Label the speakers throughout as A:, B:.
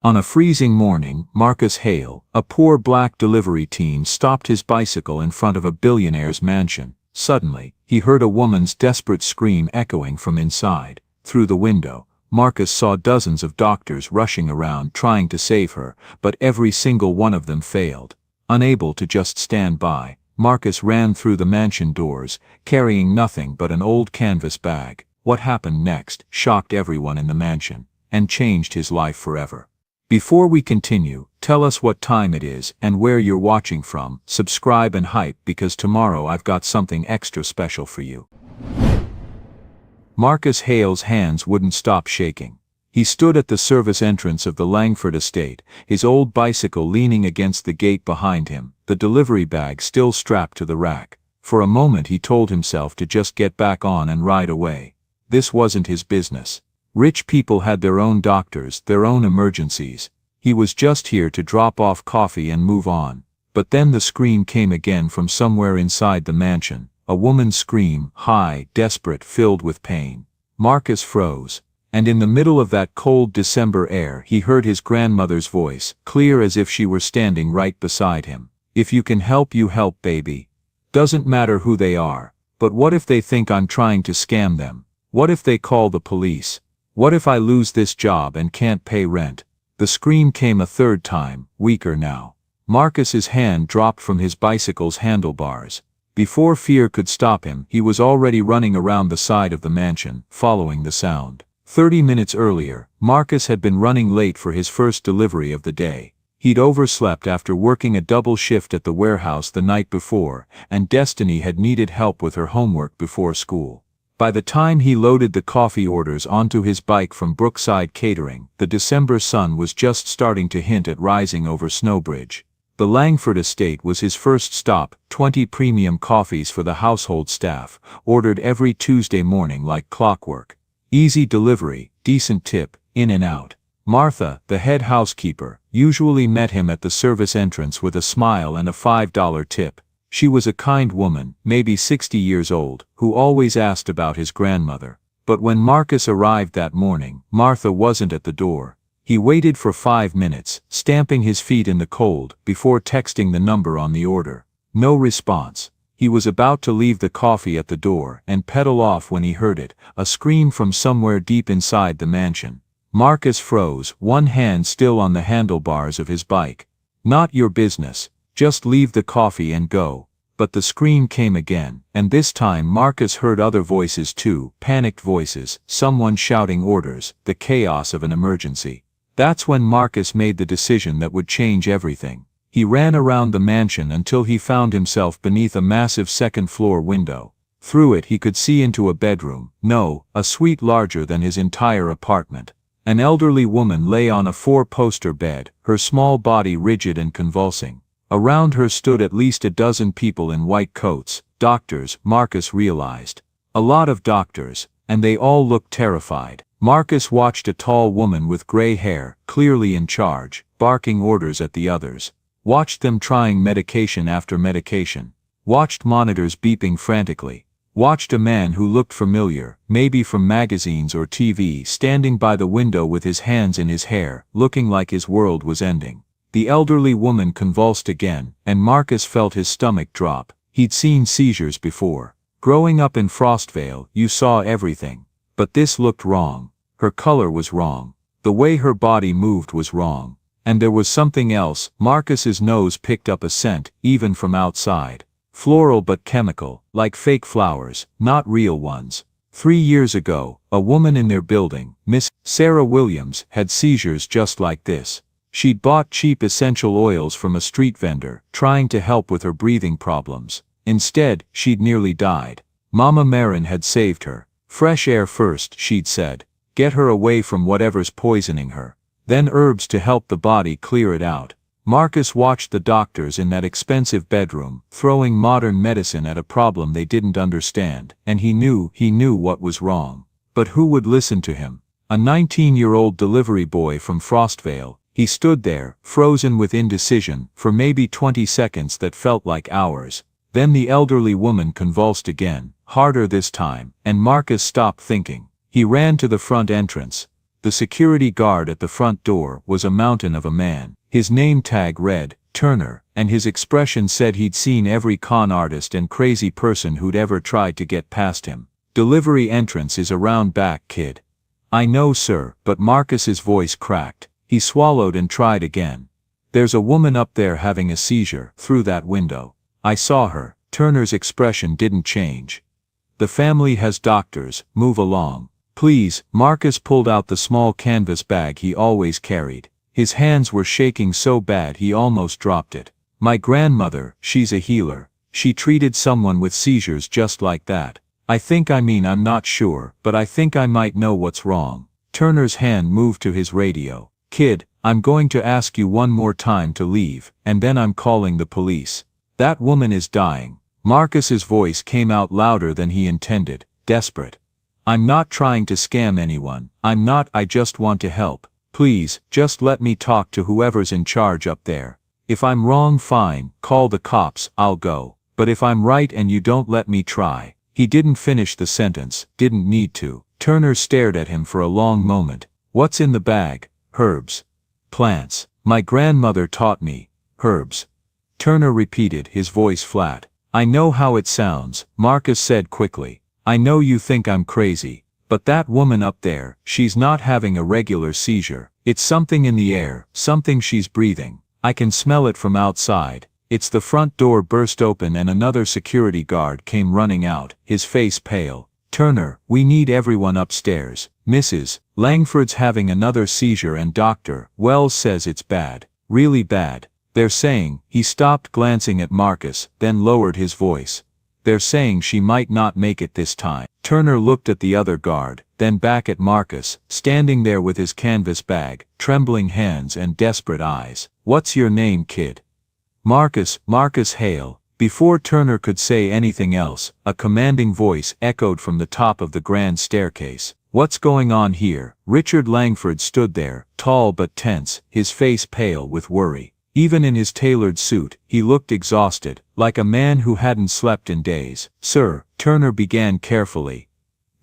A: On a freezing morning, Marcus Hale, a poor black delivery teen, stopped his bicycle in front of a billionaire's mansion. Suddenly, he heard a woman's desperate scream echoing from inside. Through the window, Marcus saw dozens of doctors rushing around trying to save her, but every single one of them failed. Unable to just stand by, Marcus ran through the mansion doors, carrying nothing but an old canvas bag. What happened next shocked everyone in the mansion, and changed his life forever. Before we continue, tell us what time it is and where you're watching from. Subscribe and hype, because tomorrow I've got something extra special for you. Marcus Hale's hands wouldn't stop shaking. He stood at the service entrance of the Langford estate, his old bicycle leaning against the gate behind him, the delivery bag still strapped to the rack. For a moment he told himself to just get back on and ride away. This wasn't his business. Rich people had their own doctors, their own emergencies. He was just here to drop off coffee and move on. But then the scream came again from somewhere inside the mansion. A woman's scream, high, desperate, filled with pain. Marcus froze. And in the middle of that cold December air he heard his grandmother's voice, clear as if she were standing right beside him. "If you can help, you help, baby. Doesn't matter who they are. But what if they think I'm trying to scam them? What if they call the police? What if I lose this job and can't pay rent?" The scream came a third time, weaker now. Marcus's hand dropped from his bicycle's handlebars. Before fear could stop him, he was already running around the side of the mansion, following the sound. 30 minutes earlier, Marcus had been running late for his first delivery of the day. He'd overslept after working a double shift at the warehouse the night before, and Destiny had needed help with her homework before school. By the time he loaded the coffee orders onto his bike from Brookside Catering, the December sun was just starting to hint at rising over Snowbridge. The Langford estate was his first stop. 20 premium coffees for the household staff, ordered every Tuesday morning like clockwork. Easy delivery, decent tip, in and out. Martha, the head housekeeper, usually met him at the service entrance with a smile and a $5 tip. She was a kind woman, maybe 60 years old, who always asked about his grandmother. But when Marcus arrived that morning, Martha wasn't at the door. He waited for 5 minutes, stamping his feet in the cold, before texting the number on the order. No response. He was about to leave the coffee at the door and pedal off when he heard it, a scream from somewhere deep inside the mansion. Marcus froze, one hand still on the handlebars of his bike. "Not your business. Just leave the coffee and go." But the scream came again, and this time Marcus heard other voices too, panicked voices, someone shouting orders, the chaos of an emergency. That's when Marcus made the decision that would change everything. He ran around the mansion until he found himself beneath a massive second-floor window. Through it he could see into a bedroom, no, a suite larger than his entire apartment. An elderly woman lay on a 4-poster bed, her small body rigid and convulsing. Around her stood at least a dozen people in white coats, doctors, Marcus realized. A lot of doctors, and they all looked terrified. Marcus watched a tall woman with gray hair, clearly in charge, barking orders at the others. Watched them trying medication after medication. Watched monitors beeping frantically. Watched a man who looked familiar, maybe from magazines or TV, standing by the window with his hands in his hair, looking like his world was ending. The elderly woman convulsed again, and Marcus felt his stomach drop. He'd seen seizures before. Growing up in Frostvale, you saw everything. But this looked wrong. Her color was wrong. The way her body moved was wrong. And there was something else. Marcus's nose picked up a scent, even from outside. Floral but chemical, like fake flowers, not real ones. 3 years ago, a woman in their building, Miss Sarah Williams, had seizures just like this. She'd bought cheap essential oils from a street vendor, trying to help with her breathing problems. Instead, she'd nearly died. Mama Marin had saved her. "Fresh air first," she'd said. "Get her away from whatever's poisoning her. Then herbs to help the body clear it out." Marcus watched the doctors in that expensive bedroom, throwing modern medicine at a problem they didn't understand, and he knew what was wrong. But who would listen to him? A 19-year-old delivery boy from Frostvale. He stood there, frozen with indecision, for maybe 20 seconds that felt like hours. Then the elderly woman convulsed again, harder this time, and Marcus stopped thinking. He ran to the front entrance. The security guard at the front door was a mountain of a man. His name tag read, Turner, and his expression said he'd seen every con artist and crazy person who'd ever tried to get past him. Delivery entrance is around back, kid. I know, sir, but Marcus's voice cracked. He swallowed and tried again. There's a woman up there having a seizure, through that window. I saw her. Turner's expression didn't change. The family has doctors, move along. Please. Marcus pulled out the small canvas bag he always carried. His hands were shaking so bad he almost dropped it. My grandmother, she's a healer. She treated someone with seizures just like that. I'm not sure, but I think I might know what's wrong. Turner's hand moved to his radio. Kid, I'm going to ask you one more time to leave, and then I'm calling the police. That woman is dying. Marcus's voice came out louder than he intended, desperate. I'm not trying to scam anyone. I just want to help. Please, just let me talk to whoever's in charge up there. If I'm wrong, fine, call the cops, I'll go. But if I'm right and you don't let me try. He didn't finish the sentence, didn't need to. Turner stared at him for a long moment. What's in the bag? Herbs. Plants. My grandmother taught me. Herbs. Turner repeated, his voice flat. I know how it sounds, Marcus said quickly. I know you think I'm crazy, but that woman up there, she's not having a regular seizure. It's something in the air, something she's breathing. I can smell it from outside. It's the front door burst open and another security guard came running out, his face pale. Turner, we need everyone upstairs. Mrs. Langford's having another seizure and Dr. Wells says it's bad, really bad. They're saying, he stopped glancing at Marcus, then lowered his voice. They're saying she might not make it this time. Turner looked at the other guard, then back at Marcus, standing there with his canvas bag, trembling hands and desperate eyes. What's your name, kid? Marcus Hale. Before Turner could say anything else, a commanding voice echoed from the top of the grand staircase. What's going on here? Richard Langford stood there, tall but tense, his face pale with worry. Even in his tailored suit, he looked exhausted, like a man who hadn't slept in days. Sir, Turner began carefully.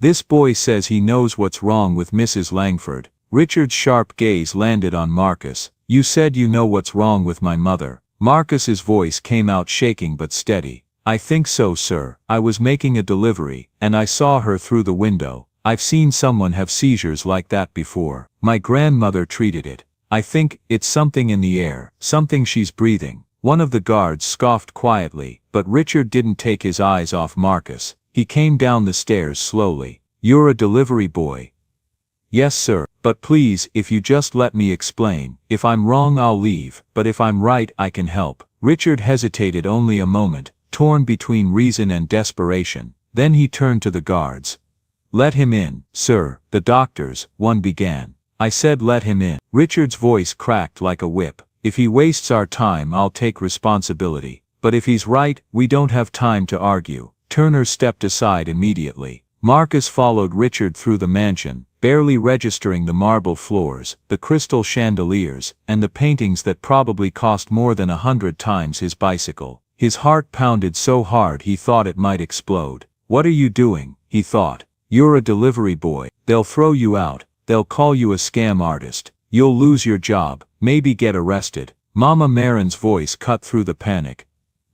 A: This boy says he knows what's wrong with Mrs. Langford. Richard's sharp gaze landed on Marcus. You said you know what's wrong with my mother. Marcus's voice came out shaking but steady. I think so, sir. I was making a delivery, and I saw her through the window. I've seen someone have seizures like that before. My grandmother treated it. I think it's something in the air, something she's breathing. One of the guards scoffed quietly, but Richard didn't take his eyes off Marcus. He came down the stairs slowly. You're a delivery boy. Yes, sir, but please, if you just let me explain. If I'm wrong, I'll leave, but if I'm right, I can help. Richard hesitated only a moment, torn between reason and desperation. Then he turned to the guards. Let him in, sir. The doctors, one began. I said let him in. Richard's voice cracked like a whip. If he wastes our time, I'll take responsibility. But if he's right, we don't have time to argue. Turner stepped aside immediately. Marcus followed Richard through the mansion, barely registering the marble floors, the crystal chandeliers, and the paintings that probably cost more than 100 times his bicycle. His heart pounded so hard he thought it might explode. What are you doing? He thought. You're a delivery boy. They'll throw you out. They'll call you a scam artist. You'll lose your job, maybe get arrested. Mama Marin's voice cut through the panic.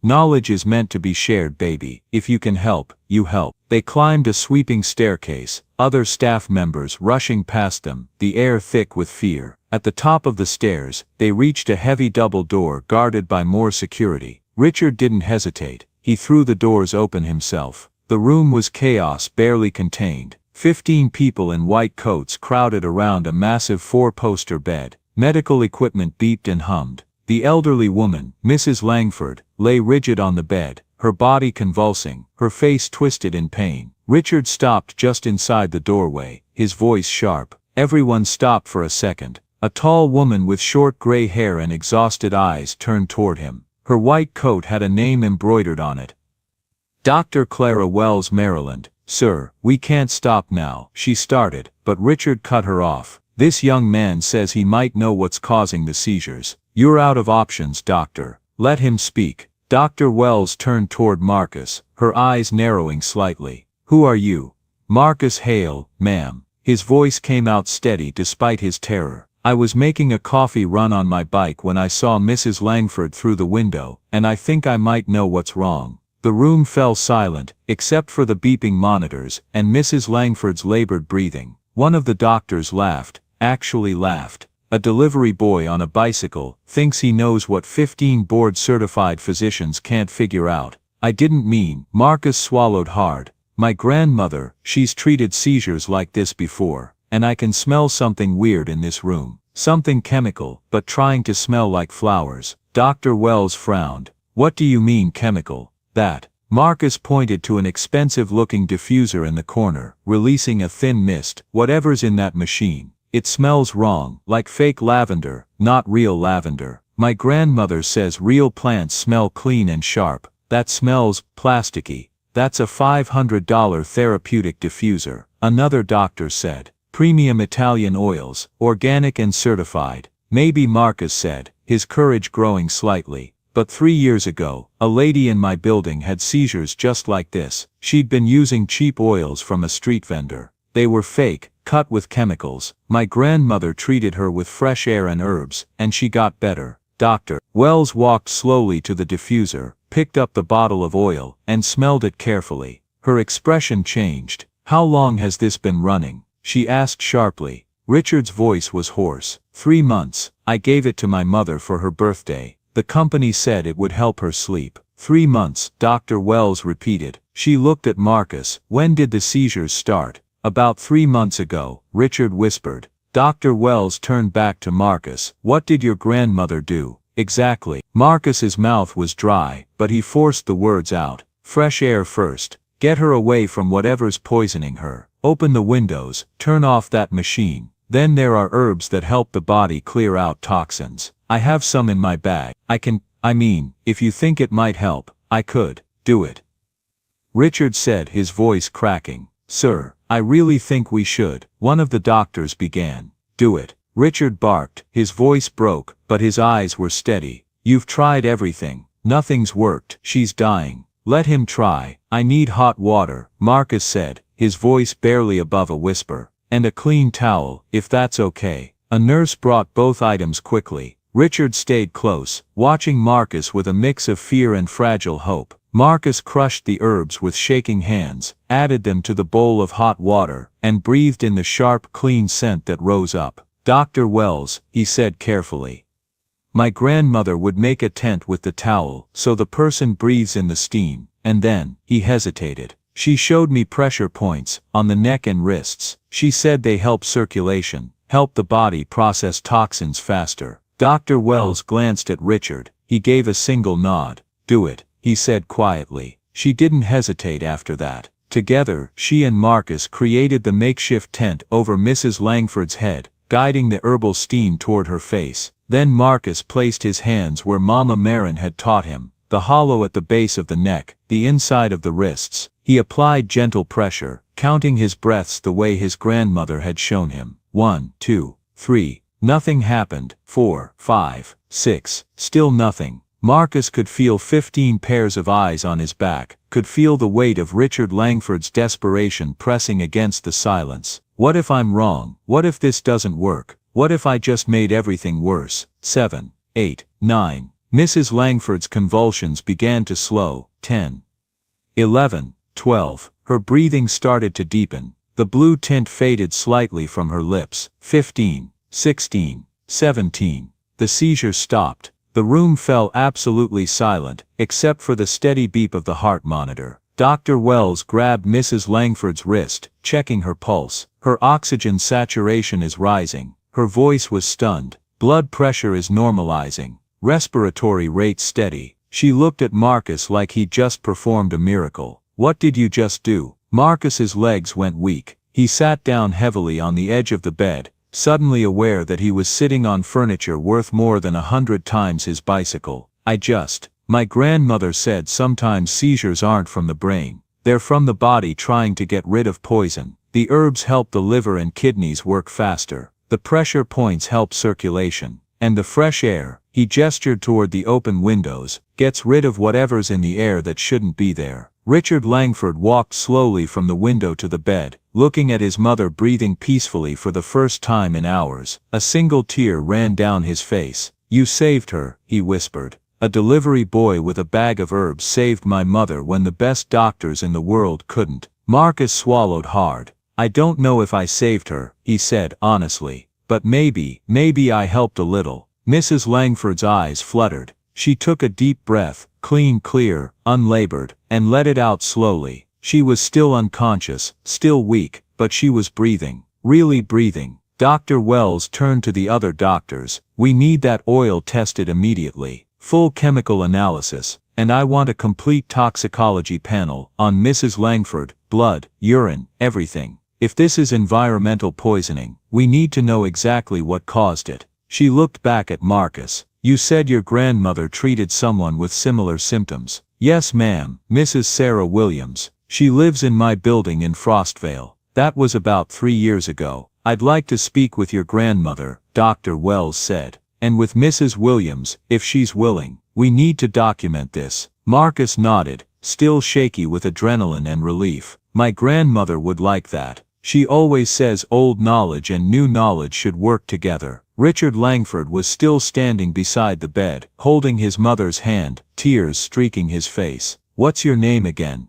A: Knowledge is meant to be shared, baby. If you can help, you help. They climbed a sweeping staircase, other staff members rushing past them, the air thick with fear. At the top of the stairs, they reached a heavy double door guarded by more security. Richard didn't hesitate. He threw the doors open himself. The room was chaos, barely contained. 15 people in white coats crowded around a massive 4-poster bed. Medical equipment beeped and hummed. The elderly woman, Mrs. Langford, lay rigid on the bed, her body convulsing, her face twisted in pain. Richard stopped just inside the doorway, his voice sharp. Everyone stopped for a second. A tall woman with short gray hair and exhausted eyes turned toward him. Her white coat had a name embroidered on it. Dr. Clara Wells, Maryland. Sir, we can't stop now, she started, but Richard cut her off. This young man says he might know what's causing the seizures. You're out of options, doctor. Let him speak. Dr. Wells turned toward Marcus, her eyes narrowing slightly. Who are you? Marcus Hale, ma'am. His voice came out steady despite his terror. I was making a coffee run on my bike when I saw Mrs. Langford through the window, and I think I might know what's wrong. The room fell silent, except for the beeping monitors, and Mrs. Langford's labored breathing. One of the doctors laughed, actually laughed. A delivery boy on a bicycle thinks he knows what 15 board-certified physicians can't figure out. I didn't mean. Marcus swallowed hard. My grandmother, she's treated seizures like this before, and I can smell something weird in this room. Something chemical, but trying to smell like flowers. Dr. Wells frowned. What do you mean chemical? That. Marcus pointed to an expensive-looking diffuser in the corner, releasing a thin mist. Whatever's in that machine. It smells wrong, like fake lavender, not real lavender. My grandmother says real plants smell clean and sharp. That smells plasticky. That's a $500 therapeutic diffuser, another doctor said. Premium Italian oils, organic and certified. Maybe, Marcus said, his courage growing slightly. But 3 years ago, a lady in my building had seizures just like this. She'd been using cheap oils from a street vendor. They were fake, cut with chemicals. My grandmother treated her with fresh air and herbs, and she got better. Dr. Wells walked slowly to the diffuser, picked up the bottle of oil, and smelled it carefully. Her expression changed. How long has this been running? She asked sharply. Richard's voice was hoarse. 3 months. I gave it to my mother for her birthday. The company said it would help her sleep. 3 months, Dr. Wells repeated. She looked at Marcus. When did the seizures start? About 3 months ago, Richard whispered. Dr. Wells turned back to Marcus. What did your grandmother do? Exactly. Marcus's mouth was dry, but he forced the words out. Fresh air first. Get her away from whatever's poisoning her. Open the windows, turn off that machine. Then there are herbs that help the body clear out toxins. I have some in my bag. If you think it might help, I could. Do it. Richard said, his voice cracking. Sir, I really think we should. One of the doctors began. Do it. Richard barked. His voice broke, but his eyes were steady. You've tried everything. Nothing's worked. She's dying. Let him try. I need hot water, Marcus said, his voice barely above a whisper. And a clean towel, if that's okay. A nurse brought both items quickly. Richard stayed close, watching Marcus with a mix of fear and fragile hope. Marcus crushed the herbs with shaking hands, added them to the bowl of hot water, and breathed in the sharp, clean scent that rose up. Dr. Wells, he said carefully. My grandmother would make a tent with the towel, so the person breathes in the steam, and then, he hesitated. She showed me pressure points, on the neck and wrists. She said they help circulation, help the body process toxins faster. Dr. Wells glanced at Richard. He gave a single nod. Do it, he said quietly. She didn't hesitate after that. Together, she and Marcus created the makeshift tent over Mrs. Langford's head, guiding the herbal steam toward her face. Then Marcus placed his hands where Mama Marin had taught him, the hollow at the base of the neck, the inside of the wrists. He applied gentle pressure, counting his breaths the way his grandmother had shown him. 1, 2, 3. Nothing happened. 4, 5, 6. Still nothing. Marcus could feel 15 pairs of eyes on his back, could feel the weight of Richard Langford's desperation pressing against the silence. What if I'm wrong? What if this doesn't work? What if I just made everything worse? 7, 8, 9. Mrs. Langford's convulsions began to slow. 10, 11, 12. Her breathing started to deepen. The blue tint faded slightly from her lips. 15, 16, 17. The seizure stopped. The room fell absolutely silent, except for the steady beep of the heart monitor. Dr. Wells grabbed Mrs. Langford's wrist, checking her pulse. Her oxygen saturation is rising. Her voice was stunned. Blood pressure is normalizing. Respiratory rate steady. She looked at Marcus like he'd just performed a miracle. What did you just do? Marcus's legs went weak. He sat down heavily on the edge of the bed, suddenly aware that he was sitting on furniture worth more than 100 times his bicycle. My grandmother said sometimes seizures aren't from the brain. They're from the body trying to get rid of poison. The herbs help the liver and kidneys work faster. The pressure points help circulation. And the fresh air, he gestured toward the open windows, gets rid of whatever's in the air that shouldn't be there. Richard Langford walked slowly from the window to the bed, looking at his mother breathing peacefully for the first time in hours. A single tear ran down his face. "You saved her," he whispered. "A delivery boy with a bag of herbs saved my mother when the best doctors in the world couldn't." Marcus swallowed hard. "I don't know if I saved her," he said honestly. "But maybe I helped a little." Mrs. Langford's eyes fluttered. She took a deep breath, clean, clear, unlabored, and let it out slowly. She was still unconscious, still weak, but she was breathing. Really breathing. Dr. Wells turned to the other doctors. "We need that oil tested immediately. Full chemical analysis, and I want a complete toxicology panel on Mrs. Langford, blood, urine, everything. If this is environmental poisoning, we need to know exactly what caused it." She looked back at Marcus. "You said your grandmother treated someone with similar symptoms." "Yes, ma'am, Mrs. Sarah Williams. She lives in my building in Frostvale. That was about 3 years ago." "I'd like to speak with your grandmother," Dr. Wells said. "And with Mrs. Williams, if she's willing. We need to document this." Marcus nodded, still shaky with adrenaline and relief. "My grandmother would like that. She always says old knowledge and new knowledge should work together." Richard Langford was still standing beside the bed, holding his mother's hand, tears streaking his face. "What's your name again?"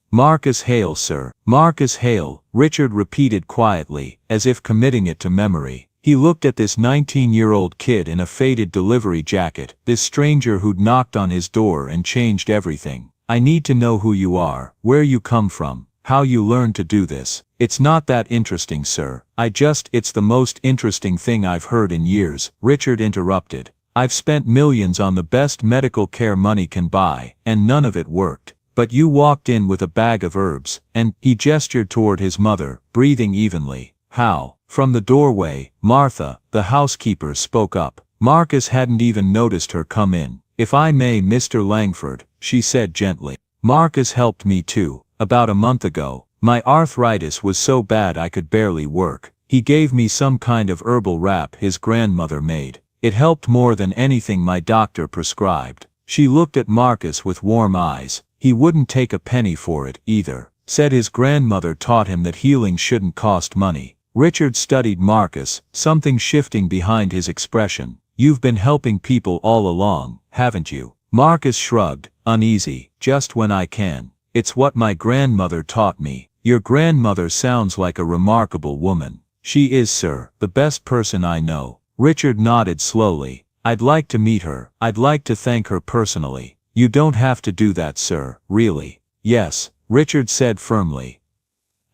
A: "Marcus Hale, sir." "Marcus Hale," Richard repeated quietly, as if committing it to memory. He looked at this 19-year-old kid in a faded delivery jacket, this stranger who'd knocked on his door and changed everything. "I need to know who you are, where you come from, how you learned to do this." "It's not that interesting, sir. It's the most interesting thing I've heard in years," Richard interrupted. "I've spent millions on the best medical care money can buy, and none of it worked. But you walked in with a bag of herbs, and," he gestured toward his mother, breathing evenly. "How?" From the doorway, Martha, the housekeeper, spoke up. Marcus hadn't even noticed her come in. "If I may, Mr. Langford," she said gently. "Marcus helped me too, about a month ago. My arthritis was so bad I could barely work. He gave me some kind of herbal wrap his grandmother made. It helped more than anything my doctor prescribed." She looked at Marcus with warm eyes. "He wouldn't take a penny for it, either. Said his grandmother taught him that healing shouldn't cost money." Richard studied Marcus, something shifting behind his expression. "You've been helping people all along, haven't you?" Marcus shrugged, uneasy. "Just when I can. It's what my grandmother taught me." "Your grandmother sounds like a remarkable woman." "She is, sir, the best person I know." Richard nodded slowly. "I'd like to meet her. I'd like to thank her personally." "You don't have to do that, sir, really." "Yes," Richard said firmly.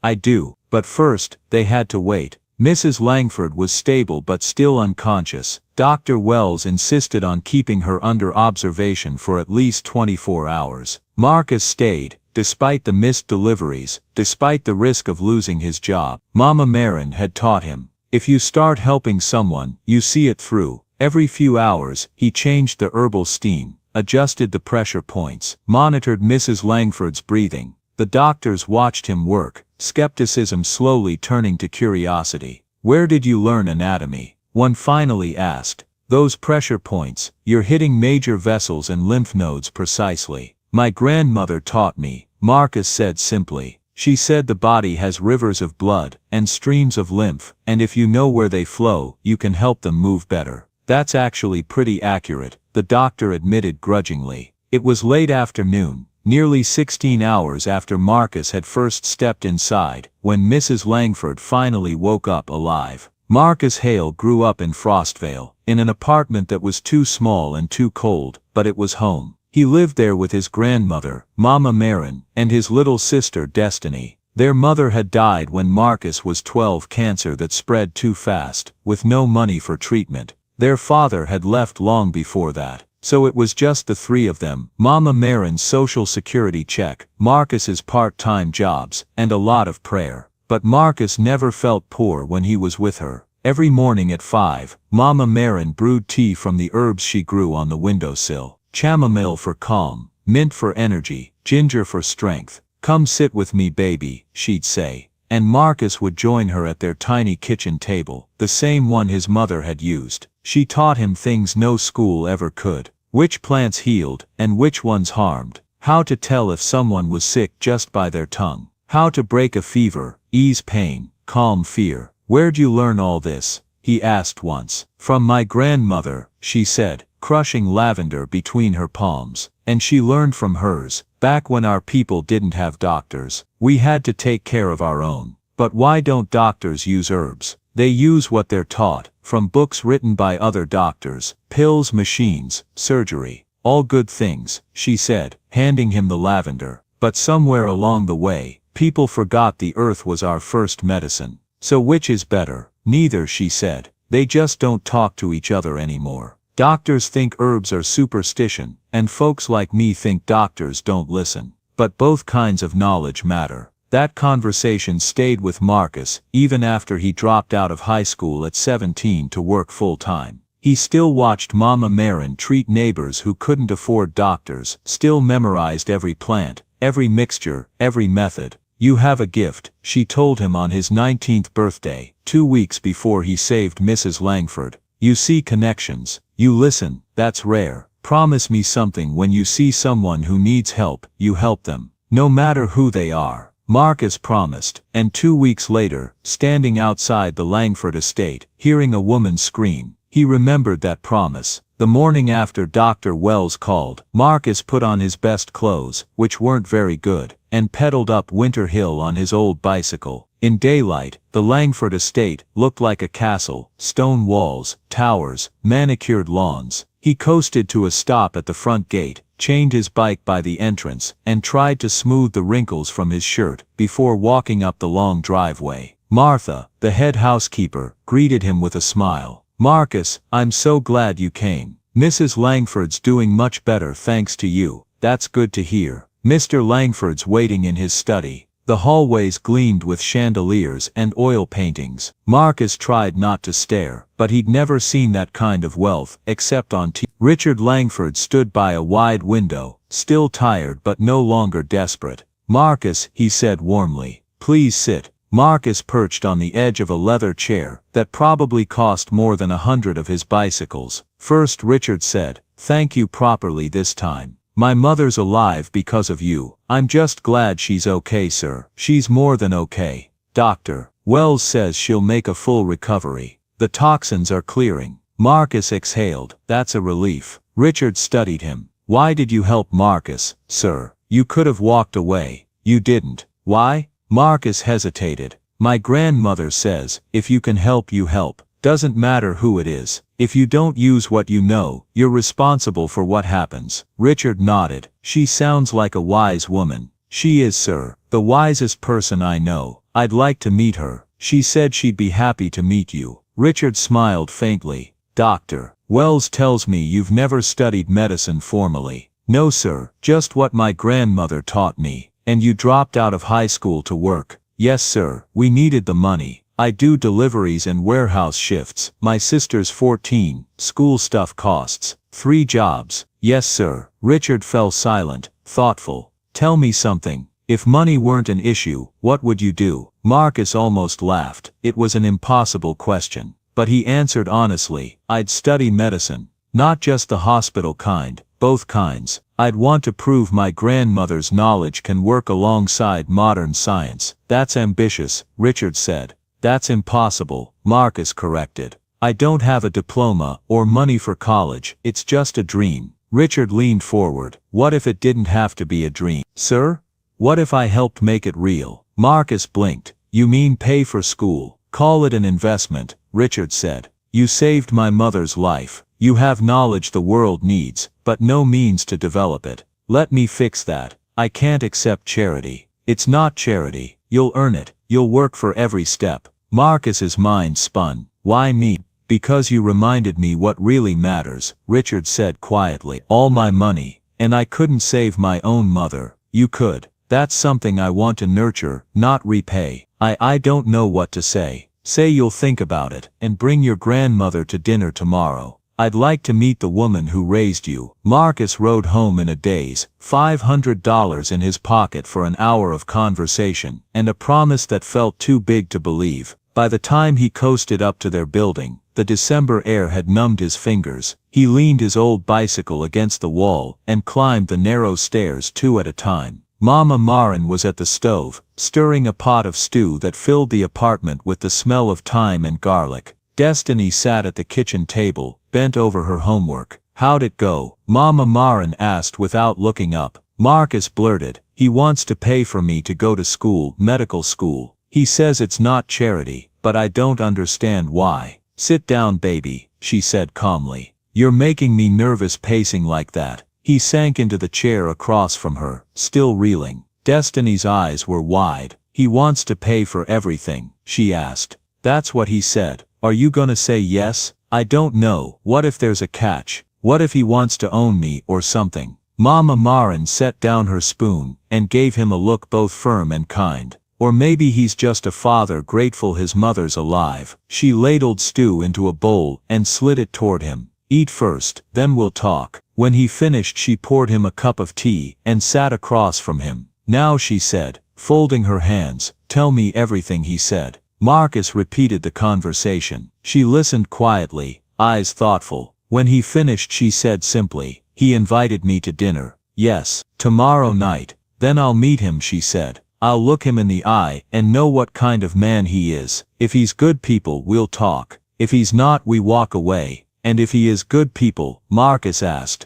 A: "I do, but first, they had to wait." Mrs. Langford was stable but still unconscious. Dr. Wells insisted on keeping her under observation for at least 24 hours. Marcus stayed, despite the missed deliveries, despite the risk of losing his job. Mama Marin had taught him, if you start helping someone, you see it through. Every few hours, he changed the herbal steam, adjusted the pressure points, monitored Mrs. Langford's breathing. The doctors watched him work, skepticism slowly turning to curiosity. "Where did you learn anatomy?" one finally asked. "Those pressure points, you're hitting major vessels and lymph nodes precisely." "My grandmother taught me," Marcus said simply. "She said the body has rivers of blood, and streams of lymph, and if you know where they flow, you can help them move better." "That's actually pretty accurate," the doctor admitted grudgingly. It was late afternoon, nearly 16 hours after Marcus had first stepped inside, when Mrs. Langford finally woke up alive. Marcus Hale grew up in Frostvale, in an apartment that was too small and too cold, but it was home. He lived there with his grandmother, Mama Marin, and his little sister Destiny. Their mother had died when Marcus was 12, cancer that spread too fast, with no money for treatment. Their father had left long before that. So it was just the three of them, Mama Marin's social security check, Marcus's part-time jobs, and a lot of prayer. But Marcus never felt poor when he was with her. Every morning at 5, Mama Marin brewed tea from the herbs she grew on the windowsill. Chamomile for calm, mint for energy, ginger for strength. "Come sit with me, baby," she'd say. And Marcus would join her at their tiny kitchen table, the same one his mother had used. She taught him things no school ever could. Which plants healed, and which ones harmed. How to tell if someone was sick just by their tongue. How to break a fever, ease pain, calm fear. Where'd you learn all this? He asked once. From my grandmother, she said, crushing lavender between her palms. And she learned from hers. Back when our people didn't have doctors, we had to take care of our own. But why don't doctors use herbs? They use what they're taught, from books written by other doctors, pills, machines, surgery. All good things, she said, handing him the lavender. But somewhere along the way, people forgot the earth was our first medicine. So which is better? Neither, she said. They just don't talk to each other anymore. Doctors think herbs are superstition, and folks like me think doctors don't listen. But both kinds of knowledge matter. That conversation stayed with Marcus, even after he dropped out of high school at 17 to work full-time. He still watched Mama Marin treat neighbors who couldn't afford doctors, still memorized every plant, every mixture, every method. You have a gift, she told him on his 19th birthday, 2 weeks before he saved Mrs. Langford. You see connections. You listen, that's rare. Promise me something: when you see someone who needs help, you help them. No matter who they are. Marcus promised, and 2 weeks later, standing outside the Langford estate, hearing a woman scream, he remembered that promise. The morning after Dr. Wells called, Marcus put on his best clothes, which weren't very good, and pedaled up Winter Hill on his old bicycle. In daylight, the Langford estate looked like a castle: stone walls, towers, manicured lawns. He coasted to a stop at the front gate, chained his bike by the entrance, and tried to smooth the wrinkles from his shirt before walking up the long driveway. Martha, the head housekeeper, greeted him with a smile. Marcus, I'm so glad you came. Mrs. Langford's doing much better thanks to you. That's good to hear. Mr. Langford's waiting in his study. The hallways gleamed with chandeliers and oil paintings. Marcus tried not to stare, but he'd never seen that kind of wealth, except on TV. Richard Langford stood by a wide window, still tired but no longer desperate. Marcus, he said warmly, please sit. Marcus perched on the edge of a leather chair that probably cost more than 100 of his bicycles. First, Richard said, thank you properly this time. My mother's alive because of you. I'm just glad she's okay, sir. She's more than okay. Dr. Wells says she'll make a full recovery. The toxins are clearing. Marcus exhaled. That's a relief. Richard studied him. Why did you help Marcus, sir? You could have walked away. You didn't. Why? Marcus hesitated. My grandmother says, if you can help, you help. Doesn't matter who it is. If you don't use what you know, you're responsible for what happens. Richard nodded. She sounds like a wise woman. She is, sir. The wisest person I know. I'd like to meet her. She said she'd be happy to meet you. Richard smiled faintly. Dr. Wells tells me you've never studied medicine formally. No, sir. Just what my grandmother taught me. And you dropped out of high school to work. Yes, sir. We needed the money. I do deliveries and warehouse shifts. My sister's 14. School stuff costs. 3 jobs. Yes, sir. Richard fell silent, thoughtful. Tell me something. If money weren't an issue, what would you do? Marcus almost laughed. It was an impossible question. But he answered honestly, I'd study medicine. Not just the hospital kind, both kinds. I'd want to prove my grandmother's knowledge can work alongside modern science. That's ambitious, Richard said. That's impossible, Marcus corrected. I don't have a diploma or money for college. It's just a dream. Richard leaned forward. What if it didn't have to be a dream? Sir? What if I helped make it real? Marcus blinked. You mean pay for school? Call it an investment, Richard said. You saved my mother's life. You have knowledge the world needs, but no means to develop it. Let me fix that. I can't accept charity. It's not charity. You'll earn it. You'll work for every step. Marcus's mind spun. Why me? Because you reminded me what really matters, Richard said quietly. All my money. And I couldn't save my own mother. You could. That's something I want to nurture, not repay. I don't know what to say. Say you'll think about it, and bring your grandmother to dinner tomorrow. I'd like to meet the woman who raised you. Marcus rode home in a daze, $500 in his pocket for an hour of conversation, and a promise that felt too big to believe. By the time he coasted up to their building, The December air had numbed his fingers. He leaned his old bicycle against the wall and climbed the narrow stairs 2 at a time. Mama Marin was at the stove, stirring a pot of stew that filled the apartment with the smell of thyme and garlic. Destiny sat at the kitchen table, bent over her homework. "How'd it go?" Mama Marin asked without looking up. Marcus blurted, "He wants to pay for me to go to school, medical school. He says it's not charity, but I don't understand why." "Sit down, baby," she said calmly. "You're making me nervous pacing like that." He sank into the chair across from her, still reeling. Destiny's eyes were wide. "He wants to pay for everything?" she asked. "That's what he said. Are you gonna say yes?" "I don't know. What if there's a catch? What if he wants to own me or something?" Mama Marin set down her spoon and gave him a look both firm and kind. "Or maybe he's just a father grateful his mother's alive." She ladled stew into a bowl and slid it toward him. "Eat first, then we'll talk." When he finished, she poured him a cup of tea and sat across from him. "Now," she said, folding her hands, "tell me everything," he said. Marcus repeated the conversation. She listened quietly, eyes thoughtful. When he finished, she said simply, "He invited me to dinner." "Yes, tomorrow night." "Then I'll meet him," she said. "I'll look him in the eye and know what kind of man he is. If he's good people, we'll talk. If he's not, we walk away." "And if he is good people?" Marcus asked.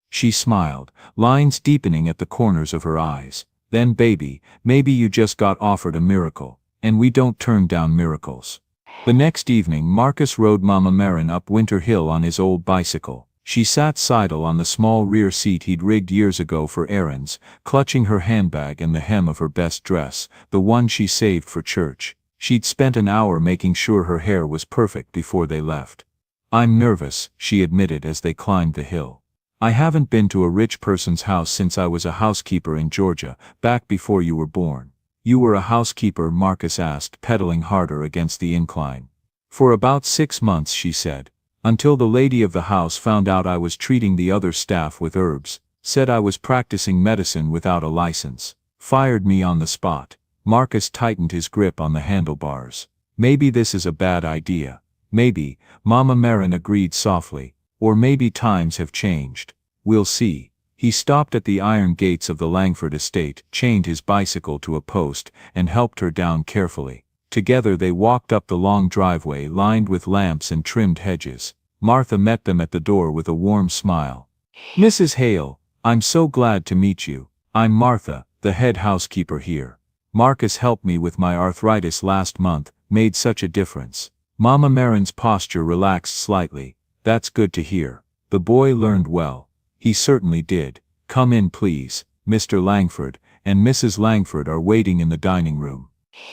A: She smiled, lines deepening at the corners of her eyes. "Then baby, maybe you just got offered a miracle. And we don't turn down miracles." The next evening Marcus rode Mama Marin up Winter Hill on his old bicycle. She sat sidle on the small rear seat he'd rigged years ago for errands, clutching her handbag and the hem of her best dress, the one she saved for church. She'd spent an hour making sure her hair was perfect before they left. "I'm nervous," she admitted as they climbed the hill. "I haven't been to a rich person's house since I was a housekeeper in Georgia, back before you were born." "You were a housekeeper?" Marcus asked, pedaling harder against the incline. "For about 6 months," she said. "Until the lady of the house found out I was treating the other staff with herbs, said I was practicing medicine without a license. Fired me on the spot." Marcus tightened his grip on the handlebars. "Maybe this is a bad idea." "Maybe," Mama Marin agreed softly. "Or maybe times have changed. We'll see." He stopped at the iron gates of the Langford estate, chained his bicycle to a post, and helped her down carefully. Together they walked up the long driveway lined with lamps and trimmed hedges. Martha met them at the door with a warm smile. "Mrs. Hale, I'm so glad to meet you. I'm Martha, the head housekeeper here. Marcus helped me with my arthritis last month, made such a difference." Mama Marin's posture relaxed slightly. "That's good to hear. The boy learned well." "He certainly did. Come in please. Mr. Langford and Mrs. Langford are waiting in the dining room."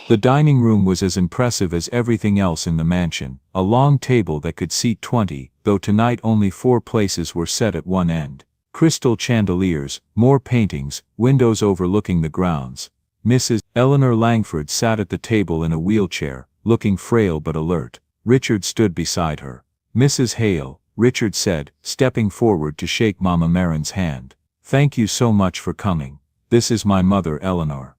A: The dining room was as impressive as everything else in the mansion, a long table that could seat 20, though tonight only 4 places were set at one end. Crystal chandeliers, more paintings, windows overlooking the grounds. Mrs. Eleanor Langford sat at the table in a wheelchair, looking frail but alert. Richard stood beside her. "Mrs. Hale," Richard said, stepping forward to shake Mama Marin's hand. "Thank you so much for coming. This is my mother Eleanor."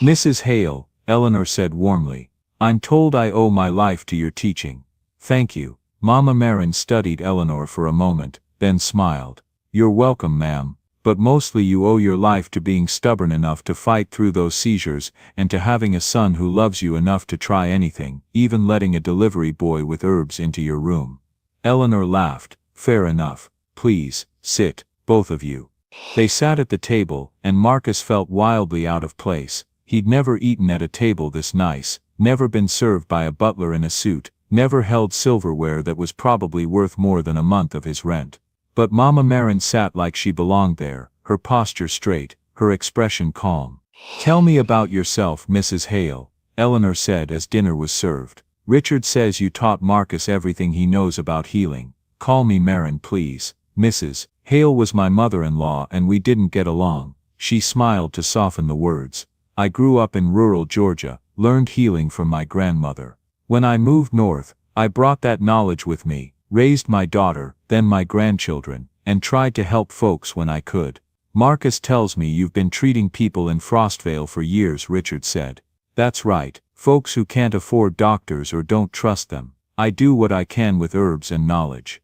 A: "Mrs. Hale," Eleanor said warmly, "I'm told I owe my life to your teaching." "Thank you." Mama Marin studied Eleanor for a moment, then smiled. "You're welcome, ma'am. But mostly you owe your life to being stubborn enough to fight through those seizures, and to having a son who loves you enough to try anything, even letting a delivery boy with herbs into your room." Eleanor laughed. "Fair enough. Please, sit, both of you." They sat at the table, and Marcus felt wildly out of place. He'd never eaten at a table this nice, never been served by a butler in a suit, never held silverware that was probably worth more than a month of his rent. But Mama Marin sat like she belonged there, her posture straight, her expression calm. "Tell me about yourself, Mrs. Hale," Eleanor said as dinner was served. "Richard says you taught Marcus everything he knows about healing. Call me Marin, please." "Mrs. Hale was my mother-in-law and we didn't get along." She smiled to soften the words. "I grew up in rural Georgia, learned healing from my grandmother. When I moved north, I brought that knowledge with me, raised my daughter, then my grandchildren, and tried to help folks when I could." "Marcus tells me you've been treating people in Frostvale for years," Richard said. "That's right, folks who can't afford doctors or don't trust them. I do what I can with herbs and knowledge.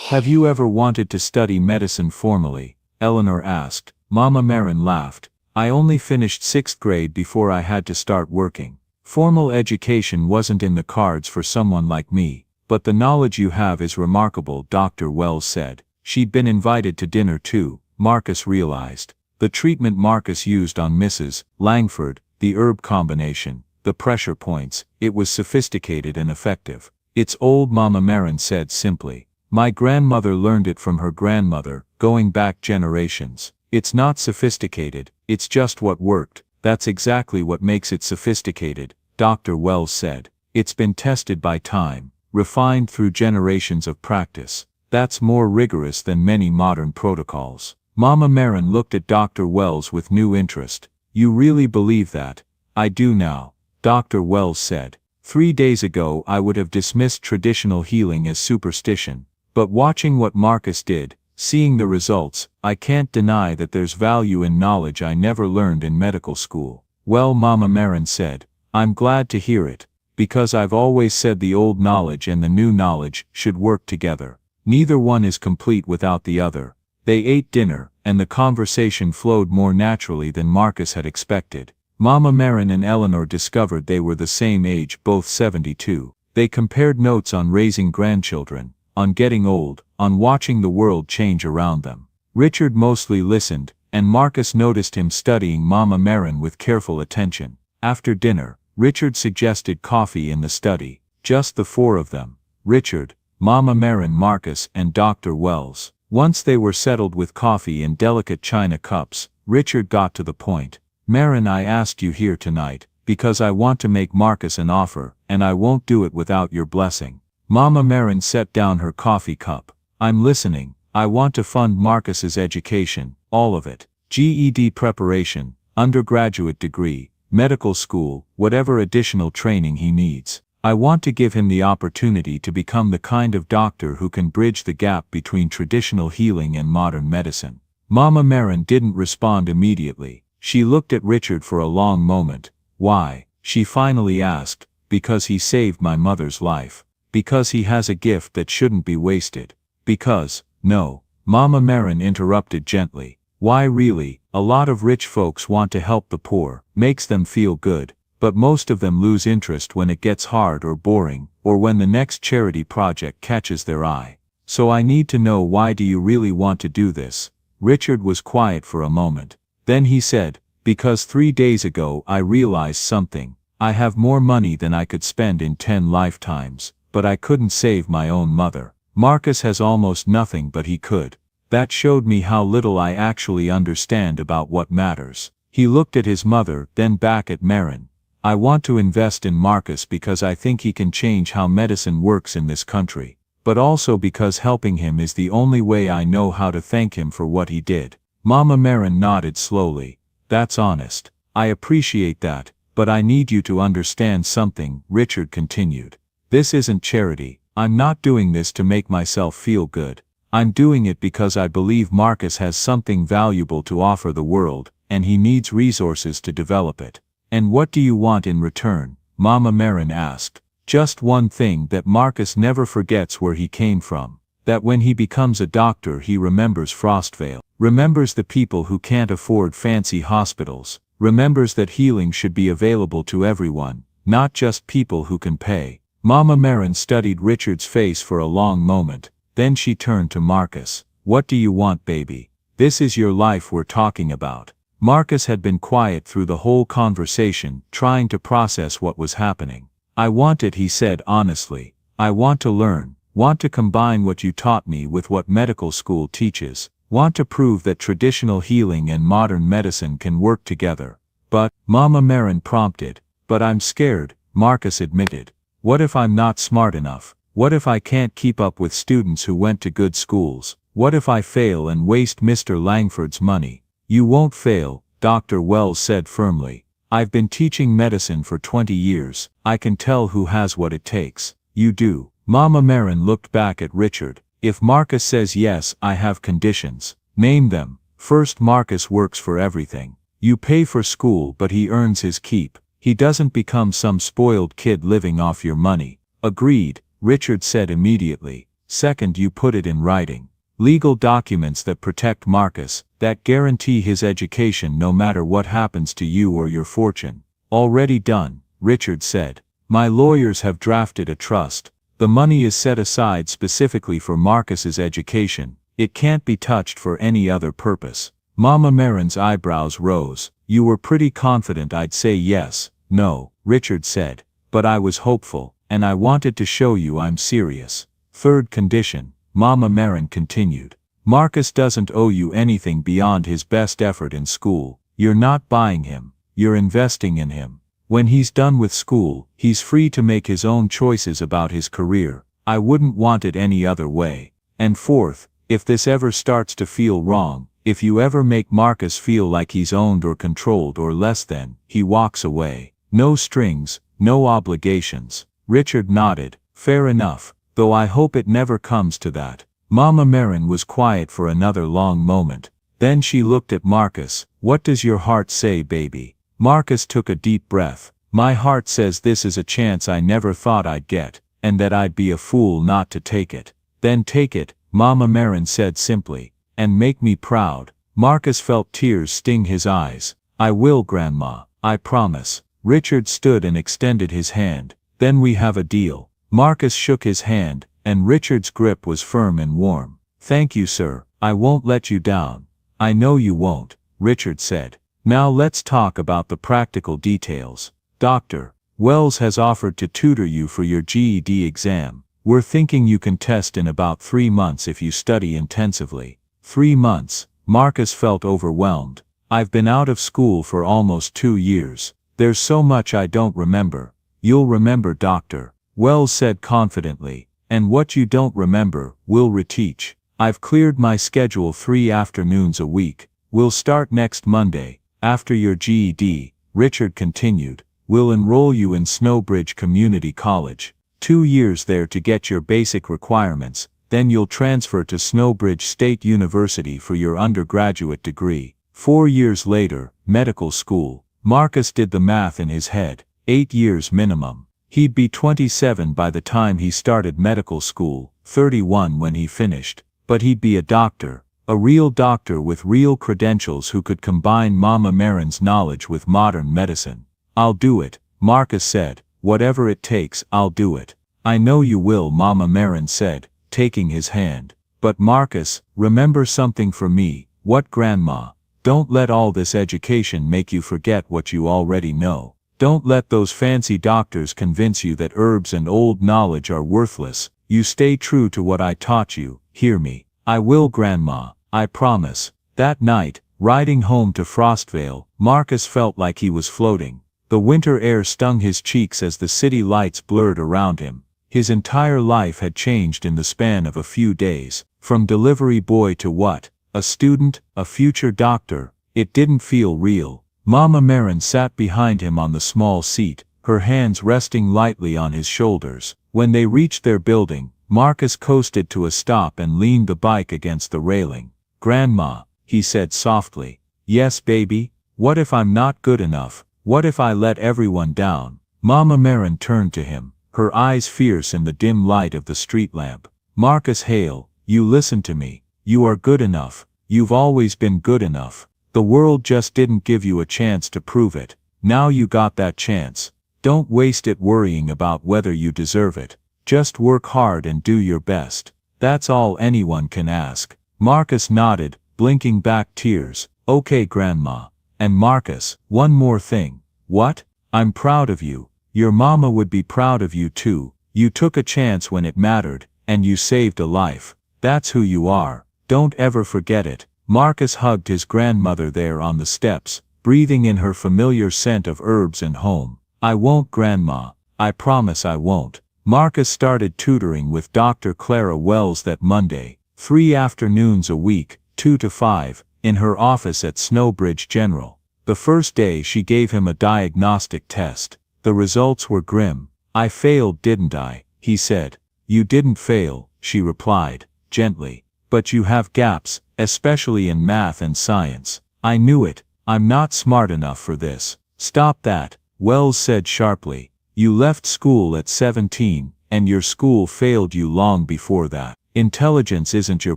A: Have you ever wanted to study medicine formally? Eleanor asked. Mama Marin laughed. I only finished 6th grade before I had to start working. Formal education wasn't in the cards for someone like me, but the knowledge you have is remarkable, Dr. Wells said. She'd been invited to dinner too, Marcus realized. The treatment Marcus used on Mrs. Langford, the herb combination, the pressure points, it was sophisticated and effective. It's old, Mama Marin said simply. My grandmother learned it from her grandmother, going back generations. It's not sophisticated, it's just what worked. That's exactly what makes it sophisticated, Dr. Wells said. It's been tested by time, refined through generations of practice. That's more rigorous than many modern protocols. Mama Marin looked at Dr. Wells with new interest. You really believe that? I do now, Dr. Wells said. 3 days ago I would have dismissed traditional healing as superstition. But watching what Marcus did, seeing the results, I can't deny that there's value in knowledge I never learned in medical school. Well, Mama Marin said, I'm glad to hear it, because I've always said the old knowledge and the new knowledge should work together. Neither one is complete without the other. They ate dinner, and the conversation flowed more naturally than Marcus had expected. Mama Marin and Eleanor discovered they were the same age, both 72. They compared notes on raising grandchildren, on getting old, on watching the world change around them. Richard mostly listened, and Marcus noticed him studying Mama Marin with careful attention. After dinner, Richard suggested coffee in the study, just the 4 of them, Richard, Mama Marin, Marcus, and Dr. Wells. Once they were settled with coffee in delicate china cups, Richard got to the point. Marin, I asked you here tonight, because I want to make Marcus an offer, and I won't do it without your blessing. Mama Marin set down her coffee cup. I'm listening. I want to fund Marcus's education, all of it. GED preparation, undergraduate degree, medical school, whatever additional training he needs. I want to give him the opportunity to become the kind of doctor who can bridge the gap between traditional healing and modern medicine. Mama Marin didn't respond immediately. She looked at Richard for a long moment. Why? She finally asked. Because he saved my mother's life. Because he has a gift that shouldn't be wasted. Because, no, Mama Marin interrupted gently. Why really? A lot of rich folks want to help the poor, makes them feel good. But most of them lose interest when it gets hard or boring, or when the next charity project catches their eye. So I need to know, why do you really want to do this? Richard was quiet for a moment. Then he said, because 3 days ago I realized something. I have more money than I could spend in 10 lifetimes, but I couldn't save my own mother. Marcus has almost nothing, but he could. That showed me how little I actually understand about what matters. He looked at his mother, then back at Marin. I want to invest in Marcus because I think he can change how medicine works in this country, but also because helping him is the only way I know how to thank him for what he did. Mama Marin nodded slowly. That's honest. I appreciate that, but I need you to understand something, Richard continued. This isn't charity. I'm not doing this to make myself feel good. I'm doing it because I believe Marcus has something valuable to offer the world, and he needs resources to develop it. And what do you want in return? Mama Marin asked. Just one thing, that Marcus never forgets where he came from. That when he becomes a doctor he remembers Frostvale, remembers the people who can't afford fancy hospitals, remembers that healing should be available to everyone, not just people who can pay. Mama Marin studied Richard's face for a long moment, then she turned to Marcus. What do you want, baby? This is your life we're talking about. Marcus had been quiet through the whole conversation, trying to process what was happening. I want it, he said honestly. I want to learn, want to combine what you taught me with what medical school teaches, want to prove that traditional healing and modern medicine can work together. But, Mama Marin prompted. But I'm scared, Marcus admitted. What if I'm not smart enough? What if I can't keep up with students who went to good schools? What if I fail and waste Mr. Langford's money? You won't fail, Dr. Wells said firmly. I've been teaching medicine for 20 years. I can tell who has what it takes. You do. Mama Marin looked back at Richard. If Marcus says yes, I have conditions. Name them. First, Marcus works for everything. You pay for school, but he earns his keep. He doesn't become some spoiled kid living off your money. Agreed. Richard said immediately. Second, you put it in writing. Legal documents that protect Marcus, that guarantee his education no matter what happens to you or your fortune. Already done, Richard said. My lawyers have drafted a trust. The money is set aside specifically for Marcus's education. It can't be touched for any other purpose. Mama Marin's eyebrows rose. You were pretty confident I'd say yes. No, Richard said. But I was hopeful, and I wanted to show you I'm serious. Third condition, Mama Marin continued. Marcus doesn't owe you anything beyond his best effort in school. You're not buying him. You're investing in him. When he's done with school, he's free to make his own choices about his career. I wouldn't want it any other way. And fourth, if this ever starts to feel wrong, if you ever make Marcus feel like he's owned or controlled or less than, he walks away. No strings, no obligations. Richard nodded. Fair enough, though I hope it never comes to that. Mama Marin was quiet for another long moment. Then she looked at Marcus. What does your heart say, baby? Marcus took a deep breath. My heart says this is a chance I never thought I'd get, and that I'd be a fool not to take it. Then take it, Mama Marin said simply, and make me proud. Marcus felt tears sting his eyes. I will, Grandma, I promise. Richard stood and extended his hand. Then we have a deal. Marcus shook his hand, and Richard's grip was firm and warm. Thank you, sir. I won't let you down. I know you won't, Richard said. Now let's talk about the practical details. Dr. Wells has offered to tutor you for your GED exam. We're thinking you can test in about 3 months if you study intensively. 3 months. Marcus felt overwhelmed. I've been out of school for almost 2 years. There's so much I don't remember. You'll remember, Dr. Wells said confidently. And what you don't remember, we'll reteach. I've cleared my schedule 3 afternoons a week. We'll start next Monday. After your GED, Richard continued, we'll enroll you in Snowbridge Community College. 2 years there to get your basic requirements, then you'll transfer to Snowbridge State University for your undergraduate degree. 4 years later, medical school. Marcus did the math in his head. 8 years minimum. He'd be 27 by the time he started medical school, 31 when he finished. But he'd be a doctor. A real doctor with real credentials who could combine Mama Marin's knowledge with modern medicine. I'll do it, Marcus said. Whatever it takes, I'll do it. I know you will, Mama Marin said, taking his hand. But Marcus, remember something from me. What, Grandma? Don't let all this education make you forget what you already know. Don't let those fancy doctors convince you that herbs and old knowledge are worthless. You stay true to what I taught you, hear me. I will, Grandma, I promise. That night, riding home to Frostvale, Marcus felt like he was floating. The winter air stung his cheeks as the city lights blurred around him. His entire life had changed in the span of a few days. From delivery boy to what? A student, a future doctor. It didn't feel real. Mama Marin sat behind him on the small seat, her hands resting lightly on his shoulders. When they reached their building, Marcus coasted to a stop and leaned the bike against the railing. Grandma, he said softly. Yes, baby? What if I'm not good enough? What if I let everyone down? Mama Marin turned to him, her eyes fierce in the dim light of the street lamp. Marcus Hale, you listen to me. You are good enough. You've always been good enough. The world just didn't give you a chance to prove it. Now you got that chance. Don't waste it worrying about whether you deserve it. Just work hard and do your best. That's all anyone can ask. Marcus nodded, blinking back tears. Okay, Grandma. And Marcus, one more thing. What? I'm proud of you. Your mama would be proud of you too. You took a chance when it mattered, and you saved a life. That's who you are. Don't ever forget it. Marcus hugged his grandmother there on the steps, breathing in her familiar scent of herbs and home. I won't, Grandma. I promise I won't. Marcus started tutoring with Dr. Clara Wells that Monday, 3 afternoons a week, 2 to 5, in her office at Snowbridge General. The first day she gave him a diagnostic test. The results were grim. I failed, didn't I? He said. You didn't fail, she replied, gently. But you have gaps, especially in math and science. I knew it. I'm not smart enough for this. Stop that, Wells said sharply. You left school at 17, and your school failed you long before that. Intelligence isn't your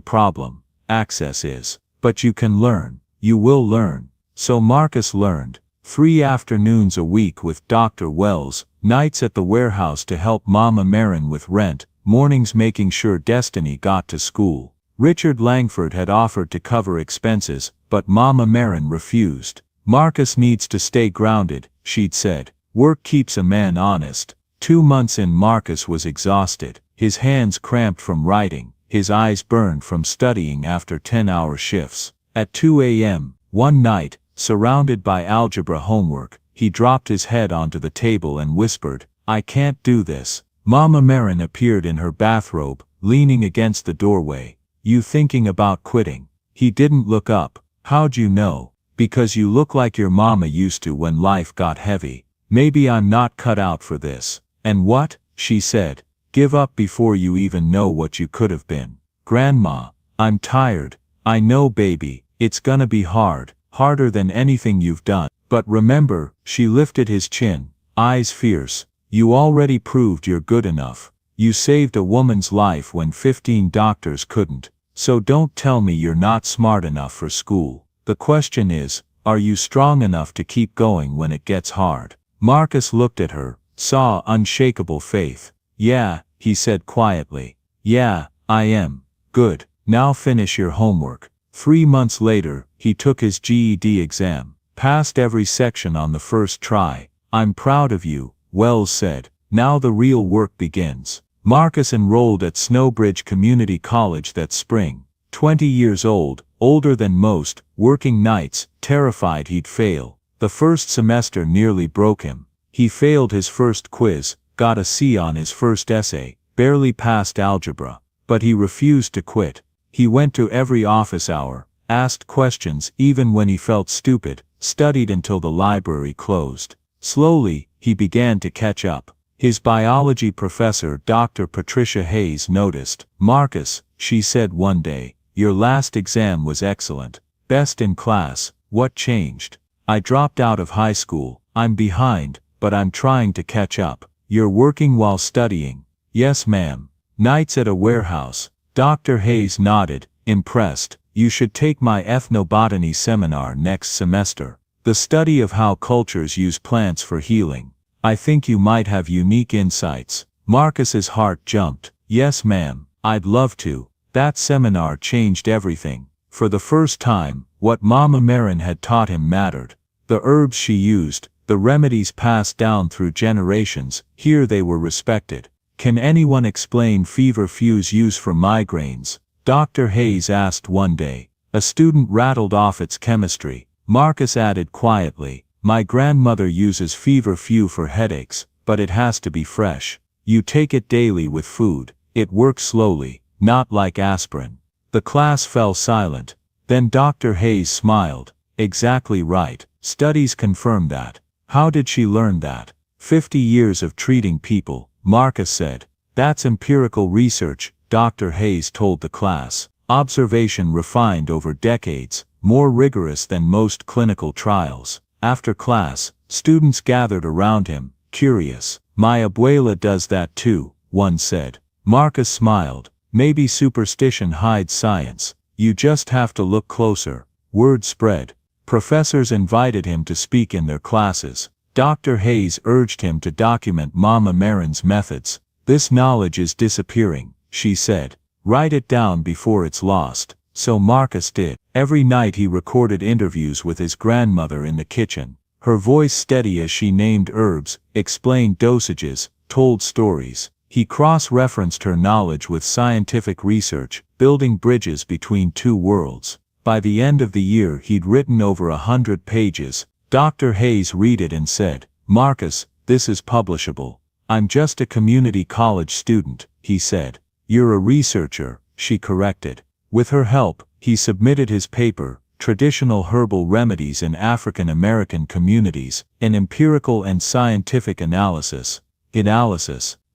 A: problem, access is. But you can learn. You will learn. So Marcus learned. 3 afternoons a week with Dr. Wells, nights at the warehouse to help Mama Marin with rent, mornings making sure Destiny got to school. Richard Langford had offered to cover expenses, but Mama Marin refused. Marcus needs to stay grounded, she'd said. Work keeps a man honest. 2 months in, Marcus was exhausted, his hands cramped from writing, his eyes burned from studying after 10-hour shifts. At 2 a.m., one night, surrounded by algebra homework, he dropped his head onto the table and whispered, "I can't do this." Mama Marin appeared in her bathrobe, leaning against the doorway. "You thinking about quitting?" He didn't look up. "How'd you know?" "Because you look like your mama used to when life got heavy. Maybe I'm not cut out for this." "And what?" she said. "Give up before you even know what you could have been." "Grandma, I'm tired." "I know, baby, it's gonna be hard, harder than anything you've done. But remember," she lifted his chin, eyes fierce, "you already proved you're good enough. You saved a woman's life when 15 doctors couldn't. So don't tell me you're not smart enough for school. The question is, are you strong enough to keep going when it gets hard?" Marcus looked at her, saw unshakable faith. "Yeah," he said quietly. "Yeah, I am. Good. Now finish your homework." 3 months later, he took his GED exam, passed every section on the first try. "I'm proud of you," Wells said. "Now the real work begins." Marcus enrolled at Snowbridge Community College that spring. 20 years old, older than most, working nights, terrified he'd fail. The first semester nearly broke him. He failed his first quiz, got a C on his first essay, barely passed algebra. But he refused to quit. He went to every office hour, asked questions even when he felt stupid, studied until the library closed. Slowly, he began to catch up. His biology professor, Dr. Patricia Hayes, noticed. "Marcus," she said one day, "your last exam was excellent. Best in class. What changed?" "I dropped out of high school. I'm behind, but I'm trying to catch up." "You're working while studying?" "Yes, ma'am. Nights at a warehouse." Dr. Hayes nodded, impressed. "You should take my ethnobotany seminar next semester. The study of how cultures use plants for healing. I think you might have unique insights." Marcus's heart jumped. "Yes, ma'am, I'd love to." That seminar changed everything. For the first time, what Mama Marin had taught him mattered. The herbs she used, the remedies passed down through generations, here they were respected. "Can anyone explain feverfew's use for migraines?" Dr. Hayes asked one day. A student rattled off its chemistry. Marcus added quietly, "My grandmother uses feverfew for headaches, but it has to be fresh. You take it daily with food. It works slowly, not like aspirin." The class fell silent. Then Dr. Hayes smiled. "Exactly right. Studies confirm that." "How did she learn that?" 50 years of treating people, Marcus said. "That's empirical research," Dr. Hayes told the class. "Observation refined over decades, more rigorous than most clinical trials." After class, students gathered around him, curious. "My abuela does that too," one said. Marcus smiled. "Maybe superstition hides science. You just have to look closer." Word spread. Professors invited him to speak in their classes. Dr. Hayes urged him to document Mama Marin's methods. "This knowledge is disappearing," she said. "Write it down before it's lost." So Marcus did. Every night he recorded interviews with his grandmother in the kitchen. Her voice steady as she named herbs, explained dosages, told stories. He cross-referenced her knowledge with scientific research, building bridges between two worlds. By the end of the year he'd written over 100 pages. Dr. Hayes read it and said, "Marcus, this is publishable." "I'm just a community college student," he said. "You're a researcher," she corrected. With her help, he submitted his paper, Traditional Herbal Remedies in African American Communities, an empirical and scientific analysis.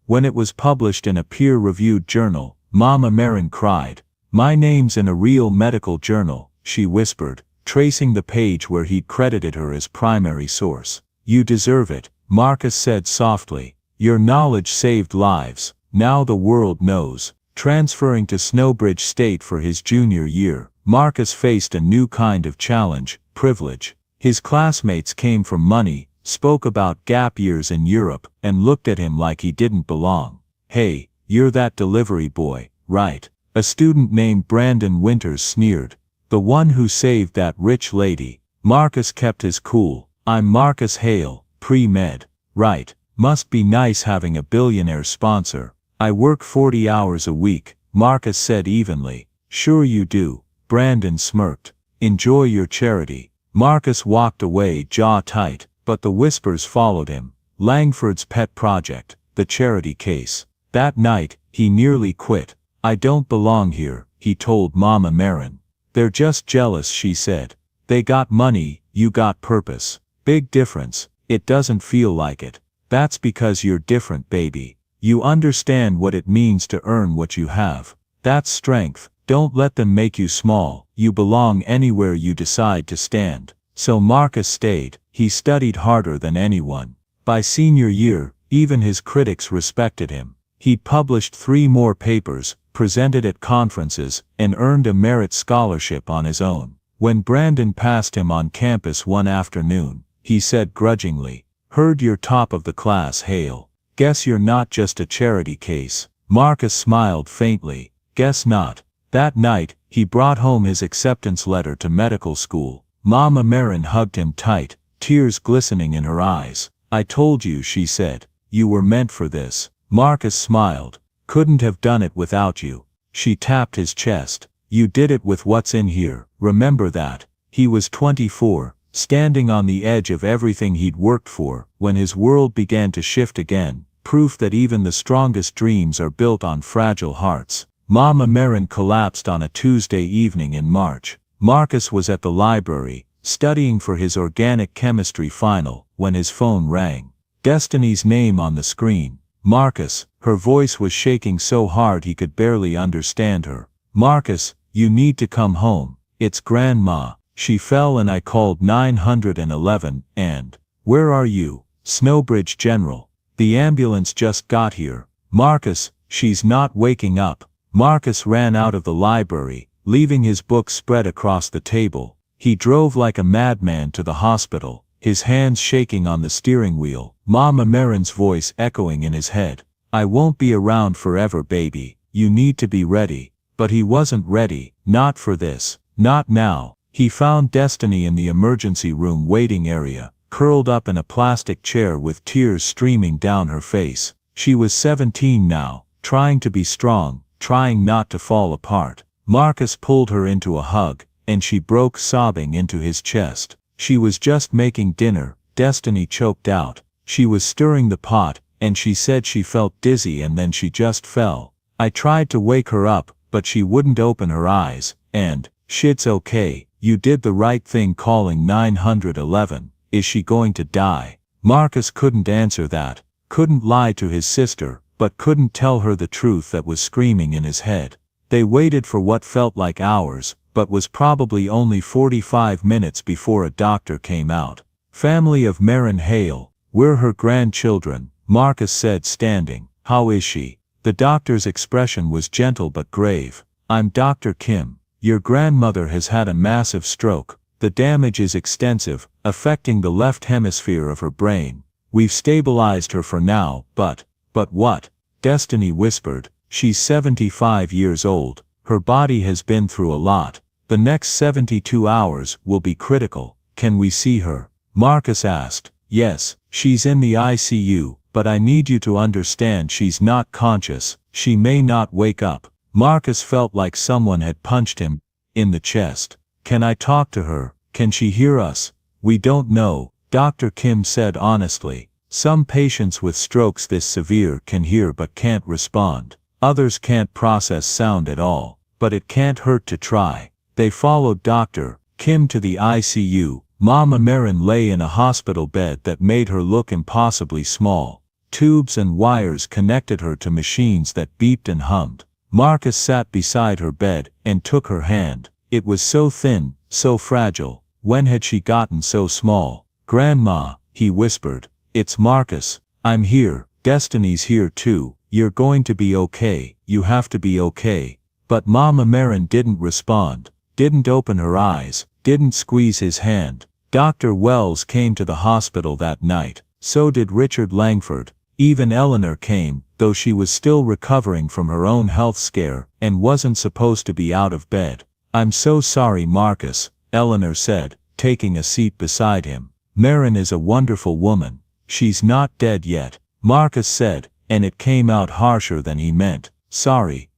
A: When it was published in a peer-reviewed journal, Mama Marin cried. "My name's in a real medical journal," she whispered, tracing the page where he'd credited her as primary source. "You deserve it," Marcus said softly. "Your knowledge saved lives." Now the world knows. Transferring to Snowbridge State for his junior year, Marcus faced a new kind of challenge, privilege. His classmates came from money, spoke about gap years in Europe, and looked at him like he didn't belong. "Hey, you're that delivery boy, right?" A student named Brandon Winters sneered. "The one who saved that rich lady." Marcus kept his cool. "I'm Marcus Hale, pre-med." "Right, must be nice having a billionaire sponsor." "I work 40 hours a week," Marcus said evenly. "Sure you do," Brandon smirked. "Enjoy your charity." Marcus walked away jaw tight, but the whispers followed him. Langford's pet project, the charity case. That night, he nearly quit. "I don't belong here," he told Mama Marin. "They're just jealous," she said. "They got money, you got purpose. Big difference. It doesn't feel like it." "That's because you're different, baby. You understand what it means to earn what you have. That's strength. Don't let them make you small. You belong anywhere you decide to stand." So Marcus stayed. He studied harder than anyone. By senior year, even his critics respected him. He published 3 more papers, presented at conferences, and earned a merit scholarship on his own. When Brandon passed him on campus one afternoon, he said grudgingly, "Heard you're top of the class, Hale. Guess you're not just a charity case." Marcus smiled faintly. "Guess not." That night, he brought home his acceptance letter to medical school. Mama Marin hugged him tight, tears glistening in her eyes. "I told you," she said. "You were meant for this." Marcus smiled. "Couldn't have done it without you." She tapped his chest. "You did it with what's in here, remember that." He was 24, standing on the edge of everything he'd worked for, when his world began to shift again, proof that even the strongest dreams are built on fragile hearts. Mama Marin collapsed on a Tuesday evening in March. Marcus was at the library, studying for his organic chemistry final, when his phone rang. Destiny's name on the screen. "Marcus," her voice was shaking so hard he could barely understand her. "Marcus, you need to come home. It's Grandma. She fell and I called 911 and..." "Where are you?" "Snowbridge General. The ambulance just got here." "Marcus, she's not waking up." Marcus ran out of the library, leaving his books spread across the table. He drove like a madman to the hospital, his hands shaking on the steering wheel, Mama Marin's voice echoing in his head. "I won't be around forever, baby. You need to be ready." But he wasn't ready, not for this, not now. He found Destiny in the emergency room waiting area, curled up in a plastic chair with tears streaming down her face. She was 17 now, trying to be strong, trying not to fall apart. Marcus pulled her into a hug, and she broke sobbing into his chest. She was just making dinner, Destiny choked out. She was stirring the pot, and she said she felt dizzy and then she just fell. I tried to wake her up, but she wouldn't open her eyes, and, "Shit's okay, you did the right thing calling 911, is she going to die?" Marcus couldn't answer that, couldn't lie to his sister, but couldn't tell her the truth that was screaming in his head. They waited for what felt like hours, but was probably only 45 minutes before a doctor came out. "Family of Marin Hale, we're her grandchildren," Marcus said standing. "How is she?" The doctor's expression was gentle but grave. "I'm Dr. Kim. Your grandmother has had a massive stroke. The damage is extensive, affecting the left hemisphere of her brain. We've stabilized her for now, but..." "But what?" Destiny whispered. "She's 75 years old. Her body has been through a lot. The next 72 hours will be critical. Can we see her?" Marcus asked. "Yes, she's in the ICU, but I need you to understand she's not conscious. She may not wake up." Marcus felt like someone had punched him in the chest. "Can I talk to her? Can she hear us?" "We don't know," Dr. Kim said honestly. "Some patients with strokes this severe can hear but can't respond. Others can't process sound at all, but it can't hurt to try." They followed Dr. Kim to the ICU. Mama Marin lay in a hospital bed that made her look impossibly small. Tubes and wires connected her to machines that beeped and hummed. Marcus sat beside her bed and took her hand. It was so thin, so fragile. When had she gotten so small? "Grandma," he whispered. "It's Marcus. I'm here. Destiny's here too. You're going to be okay, you have to be okay. But Mama Marin didn't respond, didn't open her eyes, didn't squeeze his hand. Dr. Wells came to the hospital that night. So did Richard Langford. Even Eleanor came, though she was still recovering from her own health scare and wasn't supposed to be out of bed. I'm so sorry, Marcus, Eleanor said, taking a seat beside him. Marin is a wonderful woman. She's not dead yet, Marcus said, and it came out harsher than he meant. Sorry.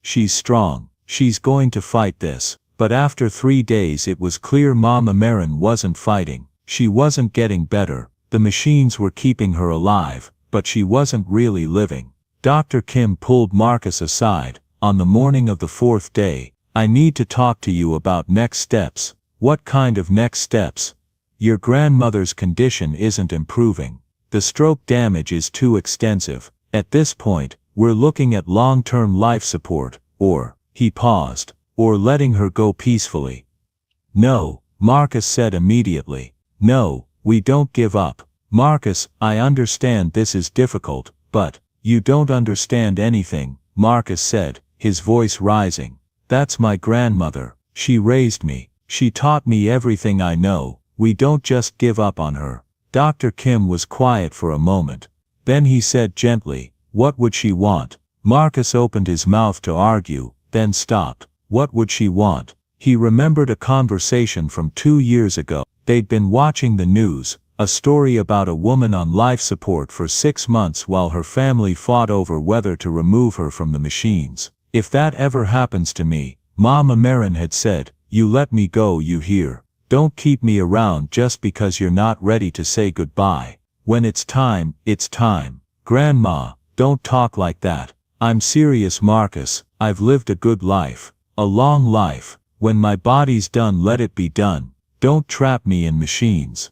A: She's strong. She's going to fight this. But after 3 days it was clear Mama Marin wasn't fighting. She wasn't getting better. The machines were keeping her alive, but she wasn't really living. Dr. Kim pulled Marcus aside. On the morning of the 4th day, I need to talk to you about next steps. What kind of next steps? Your grandmother's condition isn't improving. The stroke damage is too extensive. At this point, we're looking at long-term life support, or, he paused, or letting her go peacefully. No, Marcus said immediately. No, we don't give up. Marcus, I understand this is difficult, but, you don't understand anything, Marcus said, his voice rising. That's my grandmother. She raised me. She taught me everything I know. We don't just give up on her. Dr. Kim was quiet for a moment. Then he said gently, what would she want? Marcus opened his mouth to argue, then stopped. What would she want? He remembered a conversation from 2 years ago. They'd been watching the news, a story about a woman on life support for 6 months while her family fought over whether to remove her from the machines. If that ever happens to me, Mama Marin had said, you let me go, you hear? Don't keep me around just because you're not ready to say goodbye. When it's time, it's time. Grandma, don't talk like that. I'm serious, Marcus. I've lived a good life. A long life. When my body's done, let it be done. Don't trap me in machines.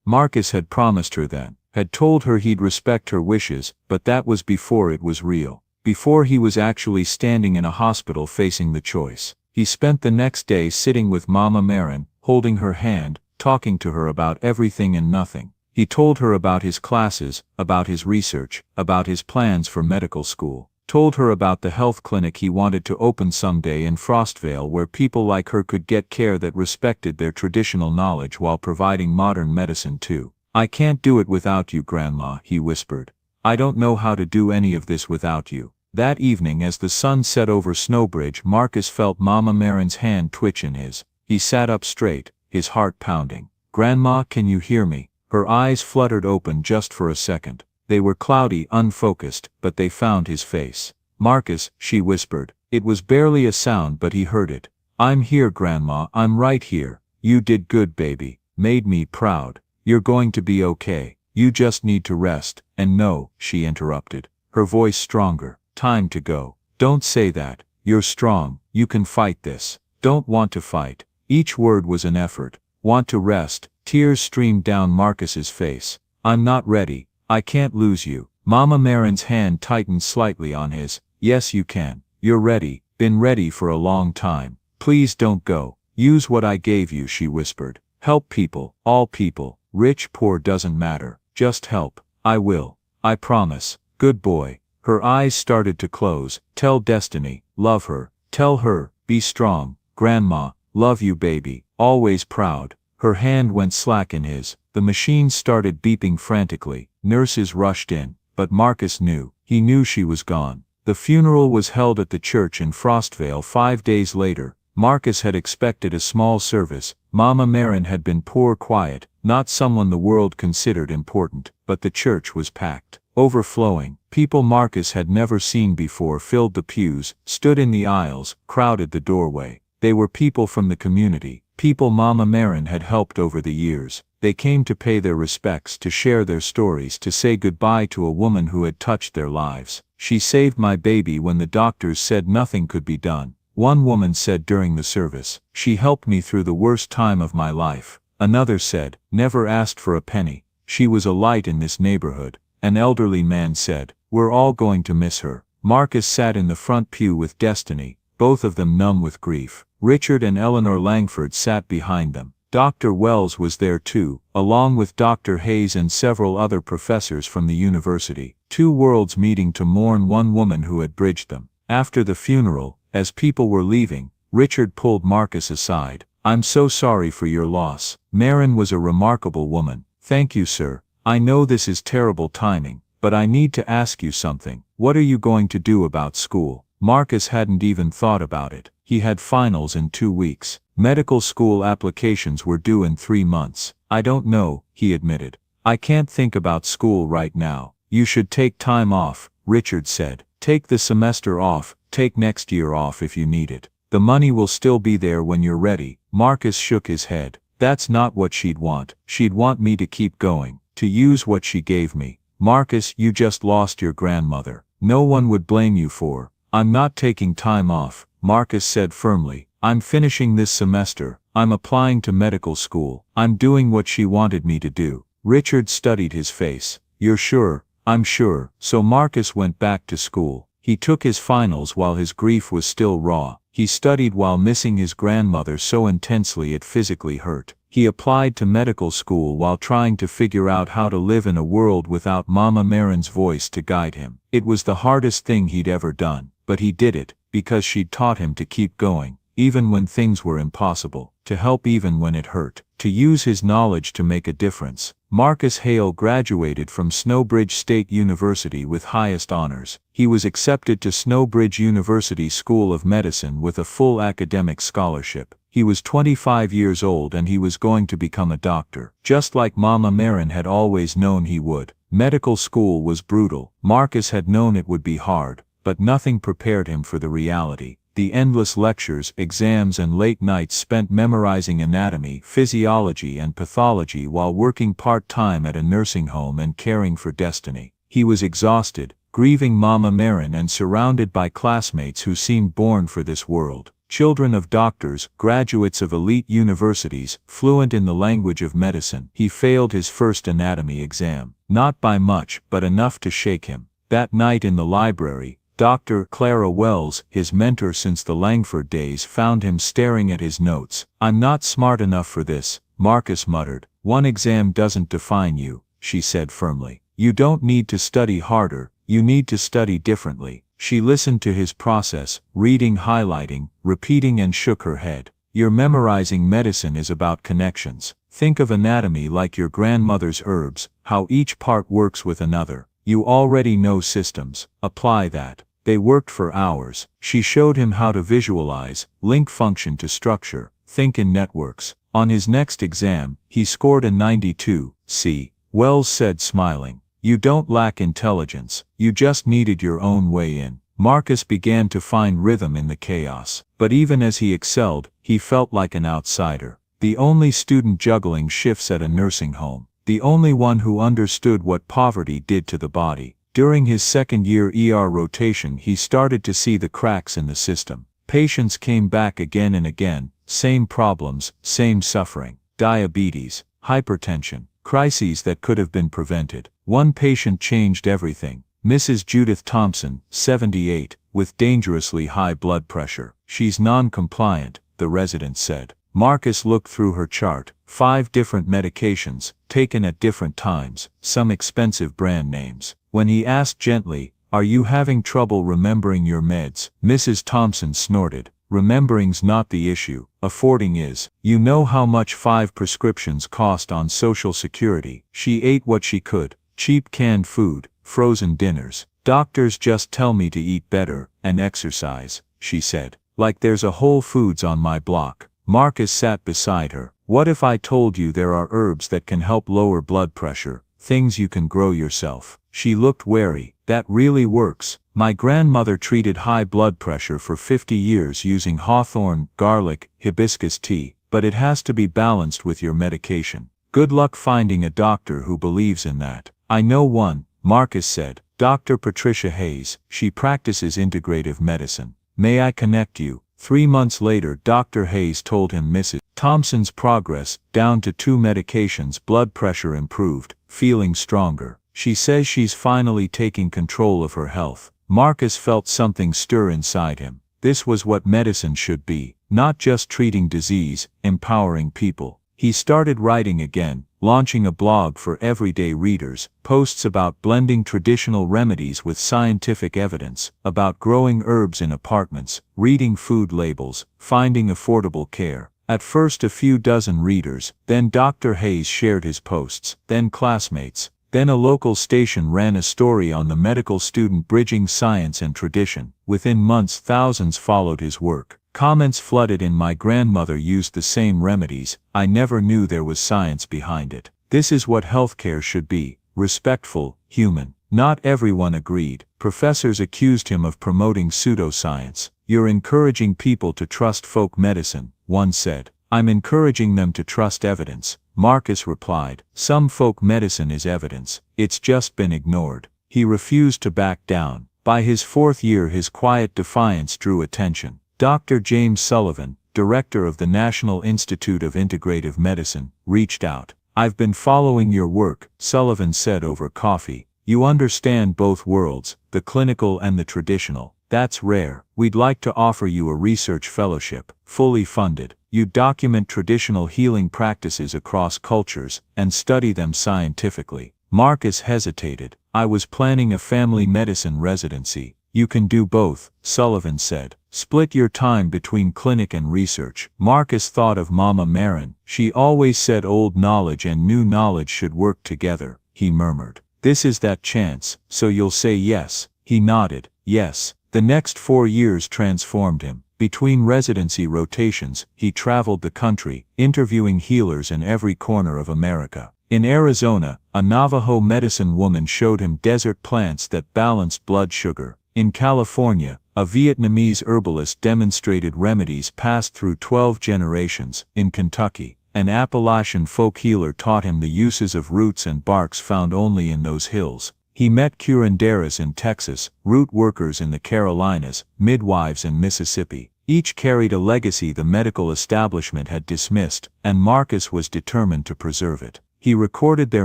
A: Marcus had promised her then, had told her he'd respect her wishes, but that was before it was real. Before he was actually standing in a hospital facing the choice. He spent the next day sitting with Mama Marin, holding her hand, talking to her about everything and nothing. He told her about his classes, about his research, about his plans for medical school. Told her about the health clinic he wanted to open someday in Frostvale where people like her could get care that respected their traditional knowledge while providing modern medicine too. I can't do it without you, Grandma, he whispered. I don't know how to do any of this without you. That evening as the sun set over Snowbridge, Marcus felt Mama Marin's hand twitch in his. He sat up straight, his heart pounding. Grandma, can you hear me? Her eyes fluttered open just for a second. They were cloudy, unfocused, but they found his face. Marcus, she whispered. It was barely a sound, but he heard it. I'm here, Grandma, I'm right here. You did good, baby. Made me proud. You're going to be okay. You just need to rest. And no, she interrupted, her voice stronger. Time to go. Don't say that. You're strong. You can fight this. Don't want to fight. Each word was an effort. Want to rest. Tears streamed down Marcus's face. I'm not ready. I can't lose you. Mama Marin's hand tightened slightly on his. Yes, you can. You're ready. Been ready for a long time. Please don't go. Use what I gave you, she whispered. Help people. All people. Rich, poor, doesn't matter. Just help. I will. I promise. Good boy. Her eyes started to close. Tell Destiny. Love her. Tell her. Be strong. Grandma. Love you, baby. Always proud. Her hand went slack in his. The machine started beeping frantically. Nurses rushed in. But Marcus knew. He knew she was gone. The funeral was held at the church in Frostvale 5 days later. Marcus had expected a small service. Mama Marin had been poor, quiet, not someone the world considered important, but the church was packed. Overflowing. People Marcus had never seen before filled the pews, stood in the aisles, crowded the doorway. They were people from the community, people Mama Marin had helped over the years. They came to pay their respects, to share their stories, to say goodbye to a woman who had touched their lives. She saved my baby when the doctors said nothing could be done. One woman said during the service, she helped me through the worst time of my life. Another said, never asked for a penny. She was a light in this neighborhood. An elderly man said, we're all going to miss her. Marcus sat in the front pew with Destiny, both of them numb with grief. Richard and Eleanor Langford sat behind them. Dr. Wells was there too, along with Dr. Hayes and several other professors from the university, two worlds meeting to mourn one woman who had bridged them. After the funeral, as people were leaving, Richard pulled Marcus aside. "I'm so sorry for your loss. Marin was a remarkable woman." "Thank you, sir. I know this is terrible timing, but I need to ask you something. What are you going to do about school?" Marcus hadn't even thought about it. He had finals in 2 weeks. Medical school applications were due in 3 months. "I don't know," he admitted. "I can't think about school right now." "You should take time off," Richard said. "Take the semester off, take next year off if you need it. The money will still be there when you're ready." Marcus shook his head. "That's not what she'd want. She'd want me to keep going, to use what she gave me." "Marcus, you just lost your grandmother. No one would blame you for." "I'm not taking time off," Marcus said firmly. "I'm finishing this semester. I'm applying to medical school. I'm doing what she wanted me to do." Richard studied his face. "You're sure?" "I'm sure." So Marcus went back to school. He took his finals while his grief was still raw. He studied while missing his grandmother so intensely it physically hurt. He applied to medical school while trying to figure out how to live in a world without Mama Marin's voice to guide him. It was the hardest thing he'd ever done, but he did it, because she'd taught him to keep going, even when things were impossible, to help even when it hurt, to use his knowledge to make a difference. Marcus Hale graduated from Snowbridge State University with highest honors. He was accepted to Snowbridge University School of Medicine with a full academic scholarship. He was 25 years old and he was going to become a doctor, just like Mama Marin had always known he would. Medical school was brutal. Marcus had known it would be hard, but nothing prepared him for the reality. The endless lectures, exams and late nights spent memorizing anatomy, physiology and pathology while working part-time at a nursing home and caring for Destiny. He was exhausted, grieving Mama Marin and surrounded by classmates who seemed born for this world. Children of doctors, graduates of elite universities, fluent in the language of medicine. He failed his first anatomy exam. Not by much, but enough to shake him. That night in the library, Dr. Clara Wells, his mentor since the Langford days, found him staring at his notes. "I'm not smart enough for this," Marcus muttered. "One exam doesn't define you," she said firmly. "You don't need to study harder, you need to study differently." She listened to his process, reading, highlighting, repeating, and shook her head. "You're memorizing medicine is about connections. Think of anatomy like your grandmother's herbs, how each part works with another. You already know systems. Apply that." They worked for hours. She showed him how to visualize, link function to structure, think in networks. On his next exam, he scored a 92. "See," Wells said smiling. "You don't lack intelligence, you just needed your own way in." Marcus began to find rhythm in the chaos. But even as he excelled, he felt like an outsider. The only student juggling shifts at a nursing home. The only one who understood what poverty did to the body. During his second-year ER rotation he started to see the cracks in the system. Patients came back again and again, same problems, same suffering. Diabetes, hypertension, crises that could have been prevented. One patient changed everything. Mrs. Judith Thompson, 78, with dangerously high blood pressure. "She's non-compliant," the resident said. Marcus looked through her chart. 5 different medications, taken at different times, some expensive brand names. When he asked gently, "Are you having trouble remembering your meds?" Mrs. Thompson snorted. "Remembering's not the issue, affording is. You know how much 5 prescriptions cost on Social Security." She ate what she could. Cheap canned food, frozen dinners. "Doctors just tell me to eat better, and exercise," she said. "Like there's a Whole Foods on my block." Marcus sat beside her. "What if I told you there are herbs that can help lower blood pressure, things you can grow yourself?" She looked wary. "That really works. My grandmother treated high blood pressure for 50 years using hawthorn, garlic, hibiscus tea, but it has to be balanced with your medication. Good luck finding a doctor who believes in that." "I know one," Marcus said. "Dr. Patricia Hayes. She practices integrative medicine. May I connect you?" 3 months later Dr. Hayes told him Mrs. Thompson's progress, down to 2 medications, blood pressure improved, feeling stronger. She says she's finally taking control of her health. Marcus felt something stir inside him. This was what medicine should be, not just treating disease, empowering people. He started writing again, launching a blog for everyday readers, posts about blending traditional remedies with scientific evidence, about growing herbs in apartments, reading food labels, finding affordable care. At first a few dozen readers, then Dr. Hayes shared his posts, then classmates. Then a local station ran a story on the medical student bridging science and tradition. Within months thousands followed his work. Comments flooded in. My grandmother used the same remedies, I never knew there was science behind it. This is what healthcare should be, respectful, human. Not everyone agreed. Professors accused him of promoting pseudoscience. You're encouraging people to trust folk medicine, one said. I'm encouraging them to trust evidence. Marcus replied, some folk medicine is evidence, it's just been ignored. He refused to back down. By his fourth year his quiet defiance drew attention. Dr. James Sullivan, director of the National Institute of Integrative Medicine, reached out. I've been following your work, Sullivan said over coffee. You understand both worlds, the clinical and the traditional. That's rare. We'd like to offer you a research fellowship, fully funded. You document traditional healing practices across cultures and study them scientifically. Marcus hesitated. I was planning a family medicine residency. You can do both, Sullivan said. Split your time between clinic and research. Marcus thought of Mama Marin. She always said old knowledge and new knowledge should work together, he murmured. This is that chance, so you'll say yes. He nodded. Yes. The next 4 years transformed him. Between residency rotations, he traveled the country, interviewing healers in every corner of America. In Arizona, a Navajo medicine woman showed him desert plants that balanced blood sugar. In California, a Vietnamese herbalist demonstrated remedies passed through 12 generations. In Kentucky, an Appalachian folk healer taught him the uses of roots and barks found only in those hills. He met curanderas in Texas, root workers in the Carolinas, midwives in Mississippi. Each carried a legacy the medical establishment had dismissed, and Marcus was determined to preserve it. He recorded their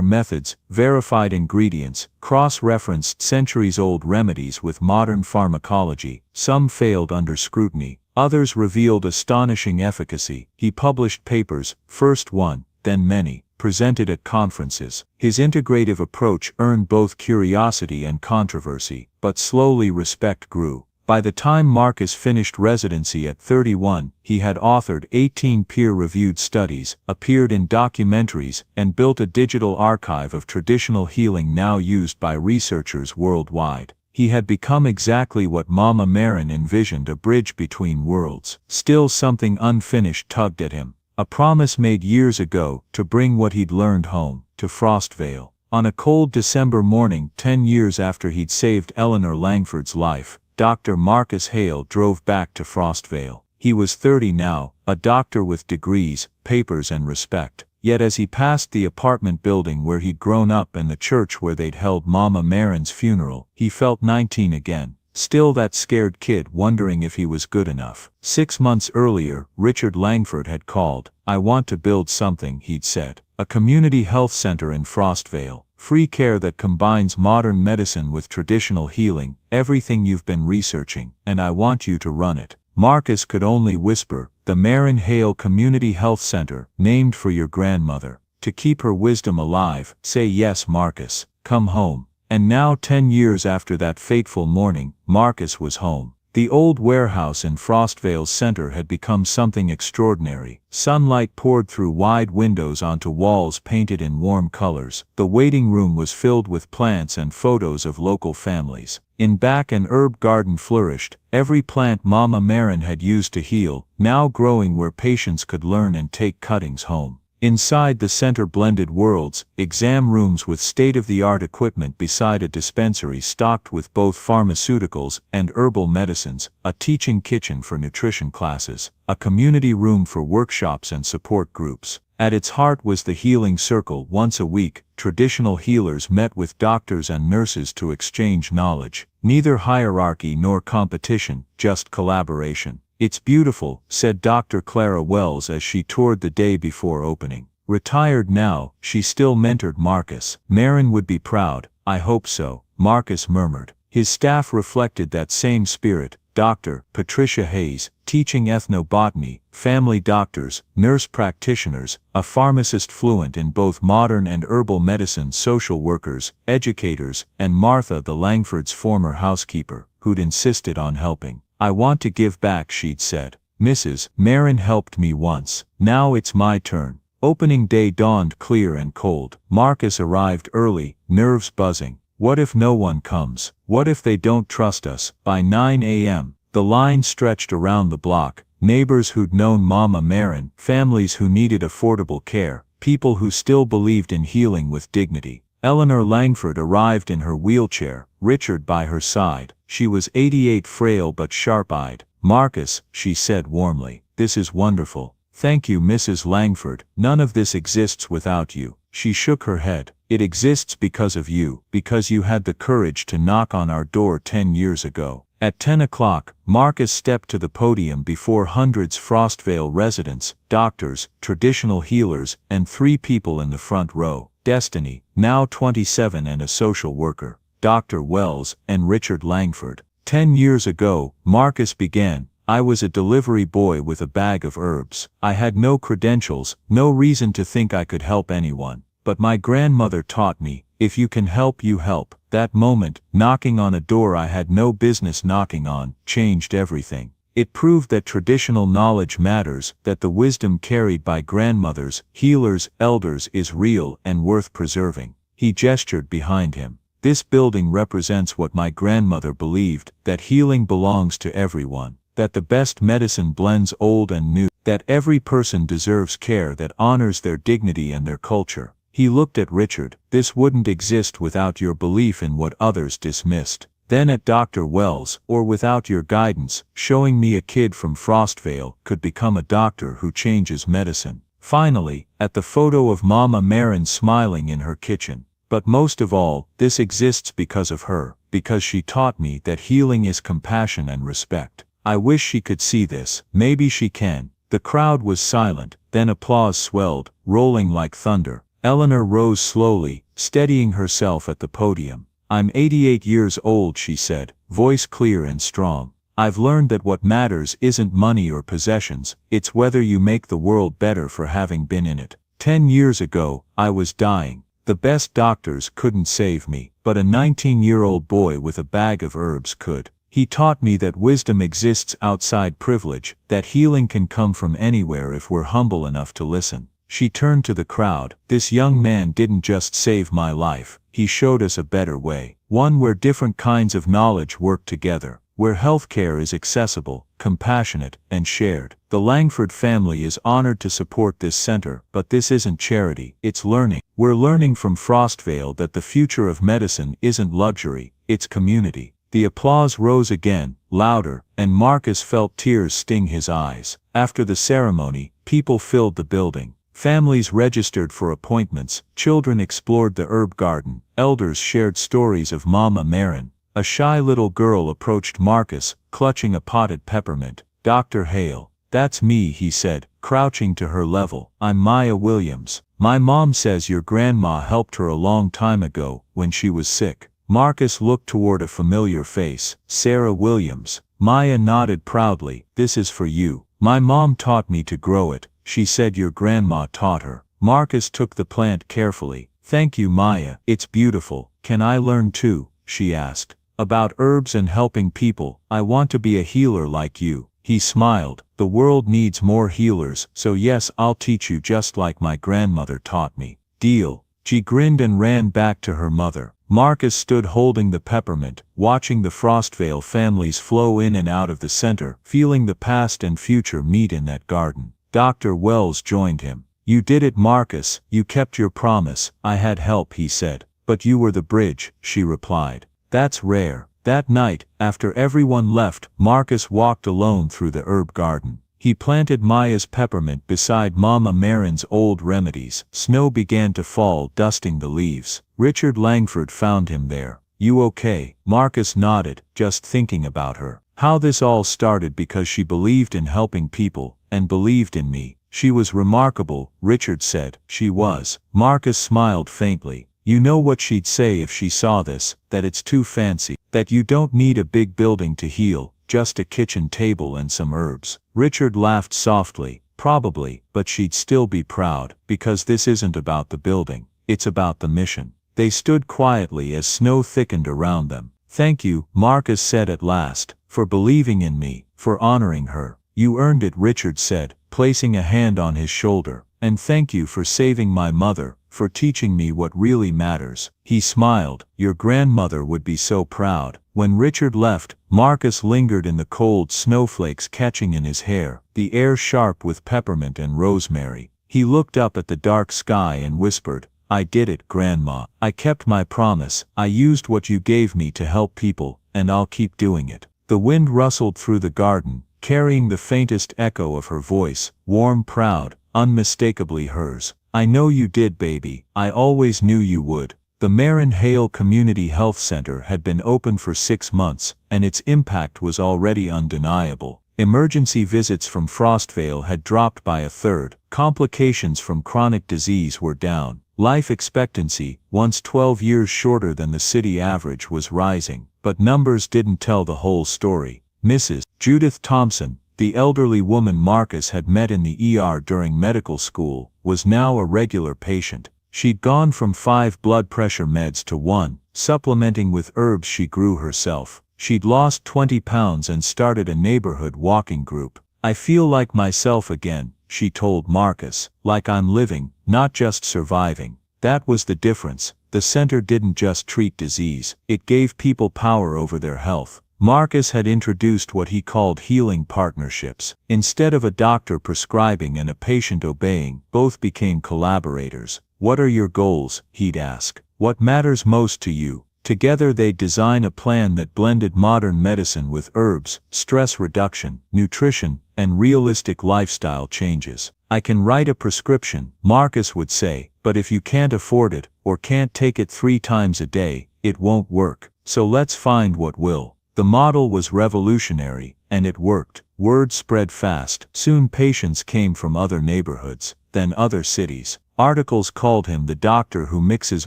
A: methods, verified ingredients, cross-referenced centuries-old remedies with modern pharmacology. Some failed under scrutiny, others revealed astonishing efficacy. He published papers, first one, then many, presented at conferences. His integrative approach earned both curiosity and controversy, but slowly respect grew. By the time Marcus finished residency at 31, he had authored 18 peer-reviewed studies, appeared in documentaries, and built a digital archive of traditional healing now used by researchers worldwide. He had become exactly what Mama Marin envisioned, a bridge between worlds. Still something unfinished tugged at him. A promise made years ago to bring what he'd learned home, to Frostvale. On a cold December morning 10 years after he'd saved Eleanor Langford's life, Dr. Marcus Hale drove back to Frostvale. He was 30 now, a doctor with degrees, papers and respect. Yet as he passed the apartment building where he'd grown up and the church where they'd held Mama Marin's funeral, he felt 19 again. Still that scared kid wondering if he was good enough. 6 months earlier, Richard Langford had called. I want to build something, he'd said. A community health center in Frostvale. Free care that combines modern medicine with traditional healing, everything you've been researching, and I want you to run it. Marcus could only whisper, the Marin Hale Community Health Center, named for your grandmother. To keep her wisdom alive, say yes, Marcus, come home. And now 10 years after that fateful morning, Marcus was home. The old warehouse in Frostvale's center had become something extraordinary. Sunlight poured through wide windows onto walls painted in warm colors. The waiting room was filled with plants and photos of local families. In back an herb garden flourished, every plant Mama Marin had used to heal, now growing where patients could learn and take cuttings home. Inside the center blended worlds, exam rooms with state-of-the-art equipment beside a dispensary stocked with both pharmaceuticals and herbal medicines, a teaching kitchen for nutrition classes, a community room for workshops and support groups. At its heart was the healing circle. Once a week, traditional healers met with doctors and nurses to exchange knowledge. Neither hierarchy nor competition, just collaboration. It's beautiful, said Dr. Clara Wells as she toured the day before opening. Retired now, she still mentored Marcus. Marin would be proud, I hope so, Marcus murmured. His staff reflected that same spirit, Dr. Patricia Hayes, teaching ethnobotany, family doctors, nurse practitioners, a pharmacist fluent in both modern and herbal medicine, social workers, educators, and Martha the Langford's former housekeeper, who'd insisted on helping. "I want to give back," she'd said. "Mrs. Marin helped me once. Now it's my turn." Opening day dawned clear and cold. Marcus arrived early, nerves buzzing. What if no one comes? What if they don't trust us? By 9 a.m., the line stretched around the block. Neighbors who'd known Mama Marin, families who needed affordable care, people who still believed in healing with dignity. Eleanor Langford arrived in her wheelchair, Richard by her side. She was 88, frail but sharp-eyed. "Marcus," she said warmly, "this is wonderful. Thank you, Mrs. Langford. None of this exists without you." She shook her head. "It exists because of you, because you had the courage to knock on our door 10 years ago." At 10 o'clock, Marcus stepped to the podium before hundreds Frostvale residents, doctors, traditional healers, and 3 people in the front row. Destiny, now 27 and a social worker, Dr. Wells, and Richard Langford. 10 years ago, Marcus began, "I was a delivery boy with a bag of herbs. I had no credentials, no reason to think I could help anyone. But my grandmother taught me, if you can help, you help." That moment, knocking on a door I had no business knocking on, changed everything. It proved that traditional knowledge matters, that the wisdom carried by grandmothers, healers, elders is real and worth preserving. He gestured behind him. "This building represents what my grandmother believed, that healing belongs to everyone, that the best medicine blends old and new, that every person deserves care that honors their dignity and their culture." He looked at Richard. "This wouldn't exist without your belief in what others dismissed." Then at Dr. Wells, "Or without your guidance, showing me a kid from Frostvale could become a doctor who changes medicine." Finally, at the photo of Mama Marin smiling in her kitchen. "But most of all, this exists because of her, because she taught me that healing is compassion and respect. I wish she could see this. Maybe she can." The crowd was silent, then applause swelled, rolling like thunder. Eleanor rose slowly, steadying herself at the podium. "I'm 88 years old," she said, voice clear and strong. "I've learned that what matters isn't money or possessions, it's whether you make the world better for having been in it. 10 years ago, I was dying. The best doctors couldn't save me, but a 19-year-old boy with a bag of herbs could. He taught me that wisdom exists outside privilege, that healing can come from anywhere if we're humble enough to listen." She turned to the crowd. "This young man didn't just save my life, he showed us a better way. One where different kinds of knowledge work together, where healthcare is accessible, compassionate, and shared. The Langford family is honored to support this center, but this isn't charity, it's learning. We're learning from Frostvale that the future of medicine isn't luxury, it's community." The applause rose again, louder, and Marcus felt tears sting his eyes. After the ceremony, people filled the building. Families registered for appointments, children explored the herb garden, elders shared stories of Mama Marin. A shy little girl approached Marcus, clutching a potted peppermint. "Dr. Hale." "That's me," he said, crouching to her level. "I'm Maya Williams. My mom says your grandma helped her a long time ago, when she was sick." Marcus looked toward a familiar face, Sarah Williams. Maya nodded proudly. "This is for you. My mom taught me to grow it. She said your grandma taught her." Marcus took the plant carefully. "Thank you, Maya. It's beautiful. Can I learn too?" she asked. "About herbs and helping people. I want to be a healer like you." He smiled. "The world needs more healers, so yes, I'll teach you just like my grandmother taught me." "Deal." She grinned and ran back to her mother. Marcus stood holding the peppermint, watching the Frostvale families flow in and out of the center, feeling the past and future meet in that garden. Dr. Wells joined him. "You did it, Marcus, you kept your promise. I had help," he said. "But you were the bridge," she replied. "That's rare." That night, after everyone left, Marcus walked alone through the herb garden. He planted Maya's peppermint beside Mama Marin's old remedies. Snow began to fall, dusting the leaves. Richard Langford found him there. "You okay?" Marcus nodded, just thinking about her. How this all started because she believed in helping people, and believed in me. She was remarkable, Richard said. "She was." Marcus smiled faintly. "You know what she'd say if she saw this, that it's too fancy, that you don't need a big building to heal, just a kitchen table and some herbs. Richard laughed softly. Probably, but she'd still be proud, because this isn't about the building, it's about the mission. They stood quietly as snow thickened around them. Thank you, Marcus said at last, for believing in me, for honoring her. You earned it, Richard said, placing a hand on his shoulder. And thank you for saving my mother, for teaching me what really matters. He smiled. Your grandmother would be so proud. When Richard left, Marcus lingered in the cold snowflakes catching in his hair, the air sharp with peppermint and rosemary. He looked up at the dark sky and whispered, I did it, Grandma. I kept my promise. I used what you gave me to help people, and I'll keep doing it. The wind rustled through the garden, carrying the faintest echo of her voice, warm, proud, unmistakably hers. I know you did, baby. I always knew you would. The Marin Hale Community Health Center had been open for 6 months, and its impact was already undeniable. Emergency visits from Frostvale had dropped by 1/3. Complications from chronic disease were down. Life expectancy, once 12 years shorter than the city average, was rising, but numbers didn't tell the whole story. Mrs. Judith Thompson, the elderly woman Marcus had met in the ER during medical school, was now a regular patient. She'd gone from 5 blood pressure meds to 1, supplementing with herbs she grew herself. She'd lost 20 pounds and started a neighborhood walking group. I feel like myself again, she told Marcus, like I'm living, not just surviving. That was the difference. The center didn't just treat disease, it gave people power over their health. Marcus had introduced what he called healing partnerships. Instead of a doctor prescribing and a patient obeying, both became collaborators. What are your goals? He'd ask. What matters most to you? Together they'd design a plan that blended modern medicine with herbs, stress reduction, nutrition, and realistic lifestyle changes. I can write a prescription, Marcus would say, but if you can't afford it, or can't take it 3 times a day, it won't work. So let's find what will. The model was revolutionary, and it worked. Word spread fast. Soon patients came from other neighborhoods, then other cities. Articles called him the doctor who mixes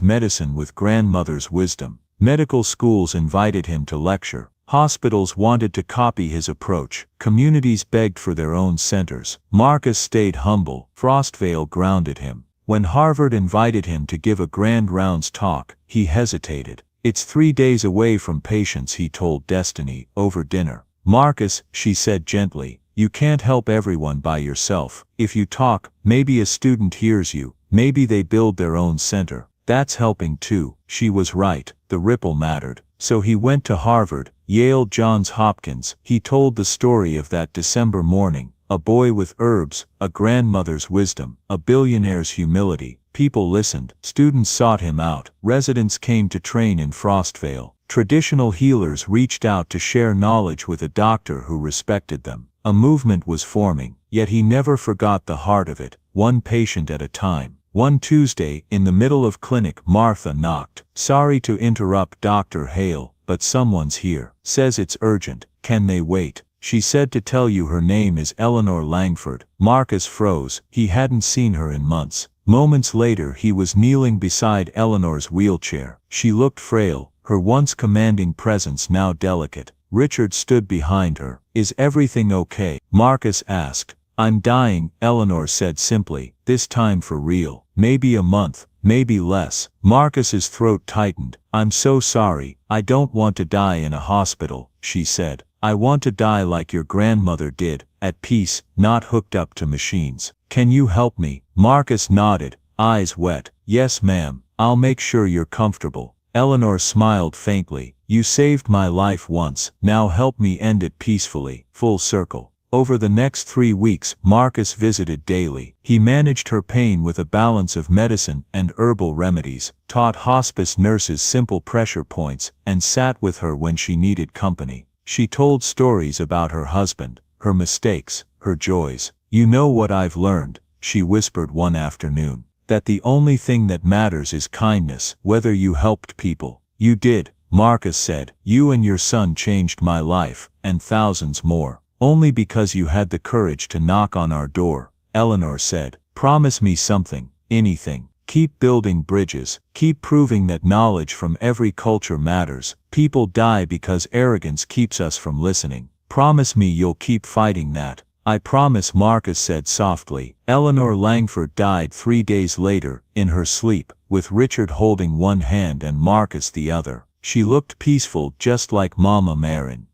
A: medicine with grandmother's wisdom. Medical schools invited him to lecture. Hospitals wanted to copy his approach. Communities begged for their own centers. Marcus stayed humble. Frostvale grounded him. When Harvard invited him to give a grand rounds talk, he hesitated. It's 3 days away from patients, he told Destiny, over dinner. Marcus, she said gently, you can't help everyone by yourself. If you talk, maybe a student hears you, maybe they build their own center. That's helping too. She was right, the ripple mattered. So he went to Harvard, Yale, Johns Hopkins. He told the story of that December morning, a boy with herbs, a grandmother's wisdom, a billionaire's humility. People listened. Students sought him out. Residents came to train in Frostvale. Traditional healers reached out to share knowledge with a doctor who respected them. A movement was forming, yet he never forgot the heart of it, one patient at a time. One Tuesday, in the middle of clinic, Martha knocked. Sorry to interrupt, Dr. Hale, but someone's here. Says it's urgent. Can they wait? She said to tell you her name is Eleanor Langford. Marcus froze. He hadn't seen her in months. Moments later he was kneeling beside Eleanor's wheelchair. She looked frail, her once commanding presence now delicate. Richard stood behind her. Is everything okay? Marcus asked. I'm dying, Eleanor said simply, this time for real. Maybe a month, maybe less. Marcus's throat tightened. I'm so sorry, I don't want to die in a hospital, she said. I want to die like your grandmother did, at peace, not hooked up to machines. Can you help me? Marcus nodded, eyes wet. Yes, ma'am, I'll make sure you're comfortable. Eleanor smiled faintly. You saved my life once, now help me end it peacefully. Full circle. Over the next 3 weeks, Marcus visited daily. He managed her pain with a balance of medicine and herbal remedies, taught hospice nurses simple pressure points, and sat with her when she needed company. She told stories about her husband, her mistakes, her joys. You know what I've learned, she whispered one afternoon, that the only thing that matters is kindness, whether you helped people. You did, Marcus said. You and your son changed my life, and thousands more. Only because you had the courage to knock on our door, Eleanor said. Promise me something, anything. Keep building bridges, keep proving that knowledge from every culture matters. People die because arrogance keeps us from listening. Promise me you'll keep fighting that." "I promise," Marcus said softly. Eleanor Langford died 3 days later, in her sleep, with Richard holding one hand and Marcus the other. She looked peaceful, just like Mama Marin.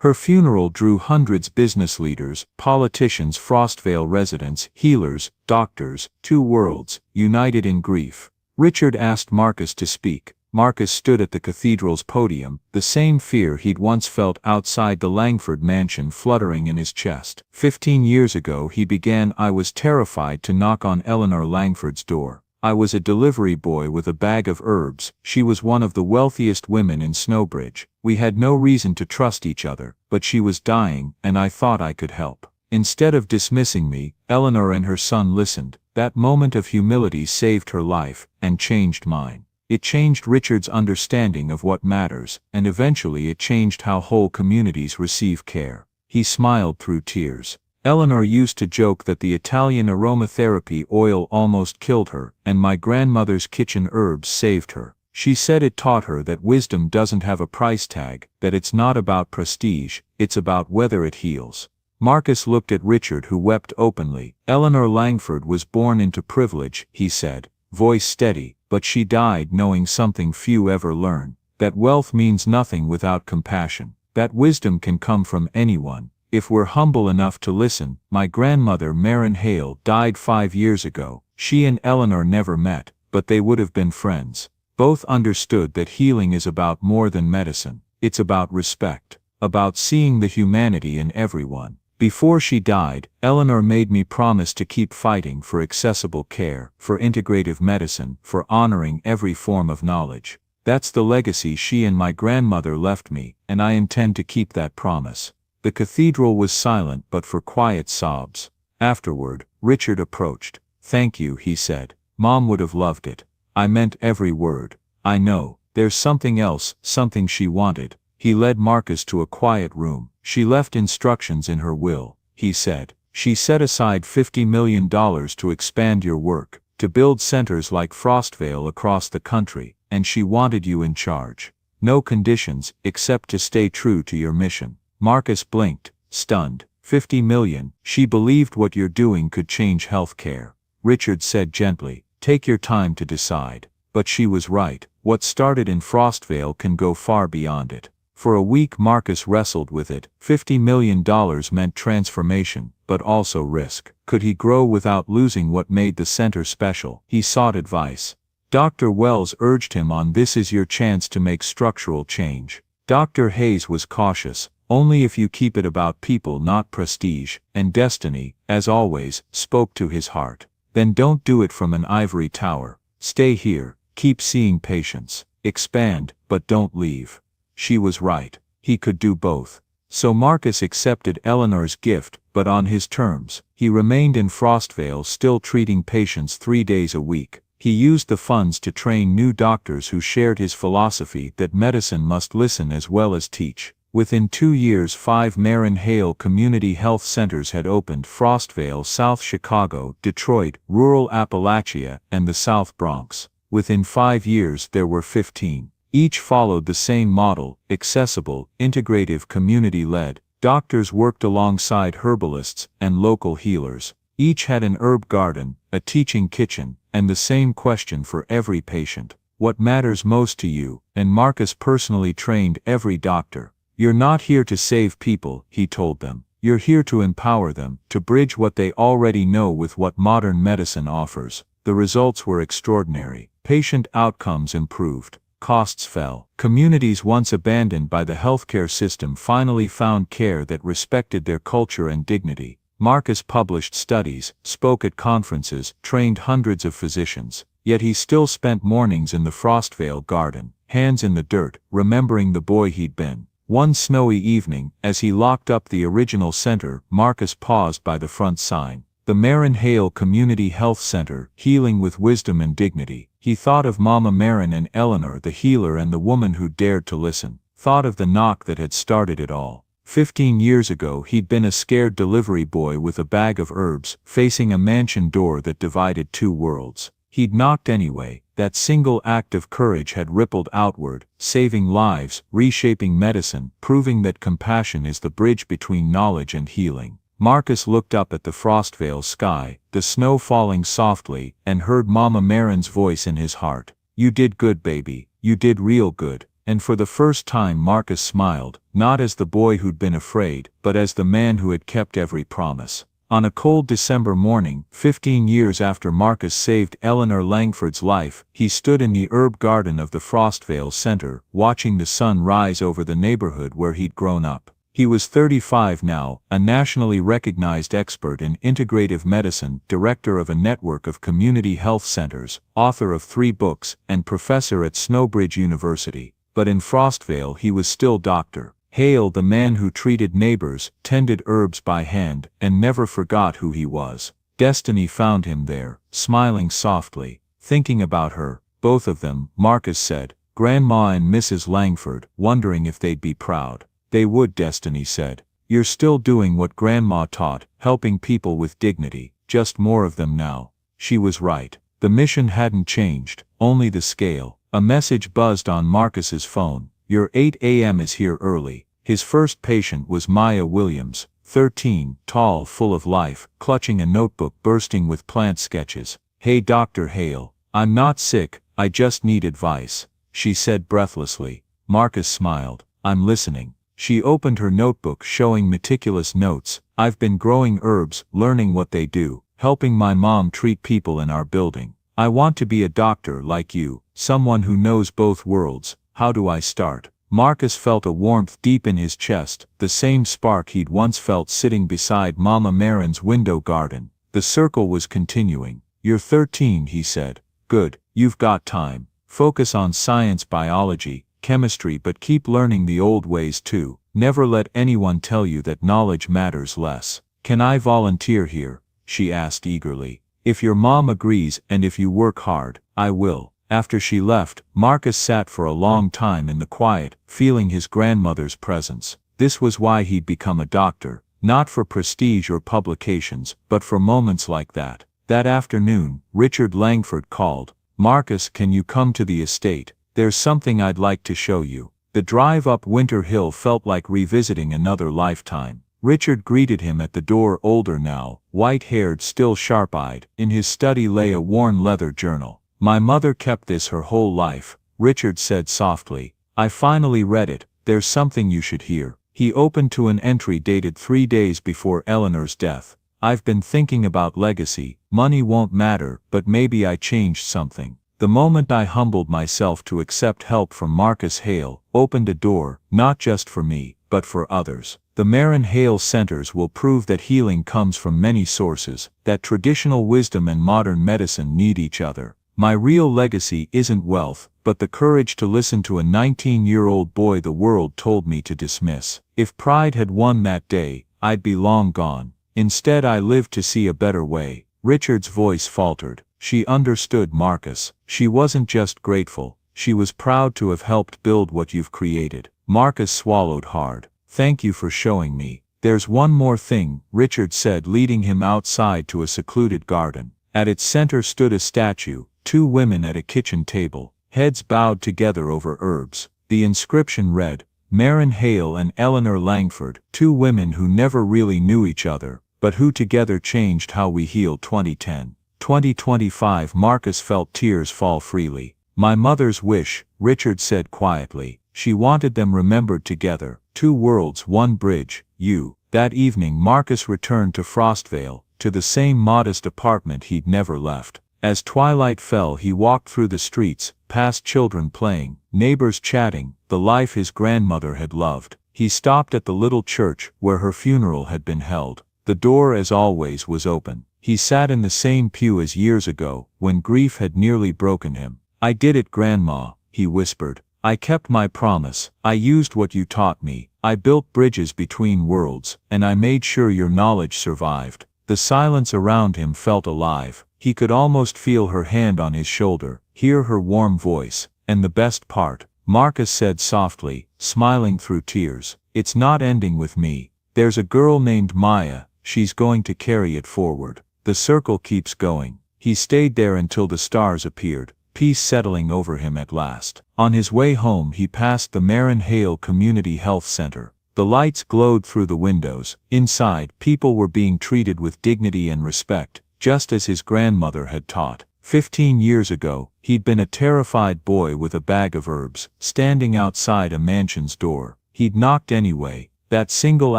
A: Her funeral drew hundreds: business leaders, politicians, Frostvale residents, healers, doctors, two worlds, united in grief. Richard asked Marcus to speak. Marcus stood at the cathedral's podium, the same fear he'd once felt outside the Langford mansion fluttering in his chest. 15 years ago he began. "I was terrified to knock on Eleanor Langford's door. I was a delivery boy with a bag of herbs. She was one of the wealthiest women in Snowbridge. We had no reason to trust each other, but she was dying, and I thought I could help." Instead of dismissing me, Eleanor and her son listened. That moment of humility saved her life, and changed mine. It changed Richard's understanding of what matters, and eventually it changed how whole communities receive care. He smiled through tears. Eleanor used to joke that the Italian aromatherapy oil almost killed her, and my grandmother's kitchen herbs saved her. She said it taught her that wisdom doesn't have a price tag, that it's not about prestige, it's about whether it heals. Marcus looked at Richard, who wept openly. "Eleanor Langford was born into privilege," he said, voice steady, "but she died knowing something few ever learn, that wealth means nothing without compassion, that wisdom can come from anyone, if we're humble enough to listen." My grandmother Marin Hale died 5 years ago. She and Eleanor never met, but they would have been friends. Both understood that healing is about more than medicine. It's about respect, about seeing the humanity in everyone. Before she died, Eleanor made me promise to keep fighting for accessible care, for integrative medicine, for honoring every form of knowledge. That's the legacy she and my grandmother left me, and I intend to keep that promise. The cathedral was silent but for quiet sobs. Afterward, Richard approached. "Thank you," he said. "Mom would have loved it. I meant every word. I know, there's something else, something she wanted." He led Marcus to a quiet room. "She left instructions in her will," he said. "She set aside $50 million to expand your work, to build centers like Frostvale across the country, and she wanted you in charge. No conditions, except to stay true to your mission." Marcus blinked, stunned. 50 million, she believed what you're doing could change healthcare. Richard said gently, "Take your time to decide." But she was right. What started in Frostvale can go far beyond it. For a week Marcus wrestled with it. $50 million meant transformation, but also risk. Could he grow without losing what made the center special? He sought advice. Dr. Wells urged him on. "This is your chance to make structural change." Dr. Hayes was cautious. "Only if you keep it about people, not prestige." And Destiny, as always, spoke to his heart. "Then don't do it from an ivory tower. Stay here, keep seeing patients, expand, but don't leave." She was right. He could do both. So Marcus accepted Eleanor's gift, but on his terms. He remained in Frostvale, still treating patients 3 days a week. He used the funds to train new doctors who shared his philosophy that medicine must listen as well as teach. Within 2 years 5 Marin Hale community health centers had opened: Frostvale, South Chicago, Detroit, rural Appalachia, and the South Bronx. Within 5 years there were 15. Each followed the same model: accessible, integrative, community-led. Doctors worked alongside herbalists and local healers. Each had an herb garden, a teaching kitchen, and the same question for every patient: what matters most to you? And Marcus personally trained every doctor. "You're not here to save people," he told them. "You're here to empower them, to bridge what they already know with what modern medicine offers." The results were extraordinary. Patient outcomes improved. Costs fell. Communities once abandoned by the healthcare system finally found care that respected their culture and dignity. Marcus published studies, spoke at conferences, trained hundreds of physicians. Yet he still spent mornings in the Frostvale garden, hands in the dirt, remembering the boy he'd been. One snowy evening, as he locked up the original center, Marcus paused by the front sign. The Marin Hale Community Health Center, healing with wisdom and dignity. He thought of Mama Marin and Eleanor, the healer and the woman who dared to listen. Thought of the knock that had started it all. 15 years ago he'd been a scared delivery boy with a bag of herbs, facing a mansion door that divided two worlds. He'd knocked anyway. That single act of courage had rippled outward, saving lives, reshaping medicine, proving that compassion is the bridge between knowledge and healing. Marcus looked up at the Frostvale sky, the snow falling softly, and heard Mama Marin's voice in his heart. "You did good, baby. You did real good." And for the first time Marcus smiled, not as the boy who'd been afraid, but as the man who had kept every promise. On a cold December morning, 15 years after Marcus saved Eleanor Langford's life, he stood in the herb garden of the Frostvale Center, watching the sun rise over the neighborhood where he'd grown up. He was 35 now, a nationally recognized expert in integrative medicine, director of a network of community health centers, author of 3 books, and professor at Snowbridge University. But in Frostvale he was still Dr. Hale, the man who treated neighbors, tended herbs by hand, and never forgot who he was. Destiny found him there, smiling softly, thinking about her, both of them, Marcus said, Grandma and Mrs. Langford, wondering if they'd be proud. They would, Destiny said. You're still doing what Grandma taught, helping people with dignity, just more of them now. She was right. The mission hadn't changed, only the scale. A message buzzed on Marcus's phone. Your 8 a.m. is here early. His first patient was Maya Williams, 13, tall, full of life, clutching a notebook bursting with plant sketches. Hey Dr. Hale, I'm not sick, I just need advice, she said breathlessly. Marcus smiled. I'm listening. She opened her notebook showing meticulous notes. I've been growing herbs, learning what they do, helping my mom treat people in our building. I want to be a doctor like you, someone who knows both worlds. How do I start? Marcus felt a warmth deep in his chest, the same spark he'd once felt sitting beside Mama Marin's window garden. The circle was continuing. You're 13, he said. Good, you've got time. Focus on science, biology, chemistry, but keep learning the old ways too. Never let anyone tell you that knowledge matters less. Can I volunteer here? She asked eagerly. If your mom agrees and if you work hard, I will. After she left, Marcus sat for a long time in the quiet, feeling his grandmother's presence. This was why he'd become a doctor, not for prestige or publications, but for moments like that. That afternoon, Richard Langford called. Marcus, can you come to the estate? There's something I'd like to show you. The drive up Winter Hill felt like revisiting another lifetime. Richard greeted him at the door, older now, white-haired, still sharp-eyed. In his study lay a worn leather journal. My mother kept this her whole life, Richard said softly. I finally read it. There's something you should hear. He opened to an entry dated 3 days before Eleanor's death. I've been thinking about legacy. Money won't matter, but maybe I changed something. The moment I humbled myself to accept help from Marcus Hale, opened a door, not just for me, but for others. The Marin Hale Centers will prove that healing comes from many sources, that traditional wisdom and modern medicine need each other. My real legacy isn't wealth, but the courage to listen to a 19-year-old boy the world told me to dismiss. If pride had won that day, I'd be long gone. Instead, I lived to see a better way. Richard's voice faltered. She understood, Marcus. She wasn't just grateful. She was proud to have helped build what you've created. Marcus swallowed hard. Thank you for showing me. There's one more thing, Richard said, leading him outside to a secluded garden. At its center stood a statue. 2 women at a kitchen table, heads bowed together over herbs. The inscription read, Marin Hale and Eleanor Langford, 2 women who never really knew each other, but who together changed how we heal. 2010. 2025. Marcus felt tears fall freely. My mother's wish, Richard said quietly. She wanted them remembered together. 2 worlds, 1 bridge, you. That evening Marcus returned to Frostvale, to the same modest apartment he'd never left. As twilight fell, he walked through the streets, past children playing, neighbors chatting, the life his grandmother had loved. He stopped at the little church where her funeral had been held. The door, as always, was open. He sat in the same pew as years ago, when grief had nearly broken him. I did it, Grandma, he whispered. I kept my promise. I used what you taught me. I built bridges between worlds, and I made sure your knowledge survived. The silence around him felt alive. He could almost feel her hand on his shoulder, hear her warm voice. And the best part, Marcus said softly, smiling through tears, it's not ending with me. There's a girl named Maya, she's going to carry it forward. The circle keeps going. He stayed there until the stars appeared, peace settling over him at last. On his way home he passed the Marin Hale Community Health Center. The lights glowed through the windows. Inside, people were being treated with dignity and respect, just as his grandmother had taught. 15 years ago, he'd been a terrified boy with a bag of herbs, standing outside a mansion's door. He'd knocked anyway. That single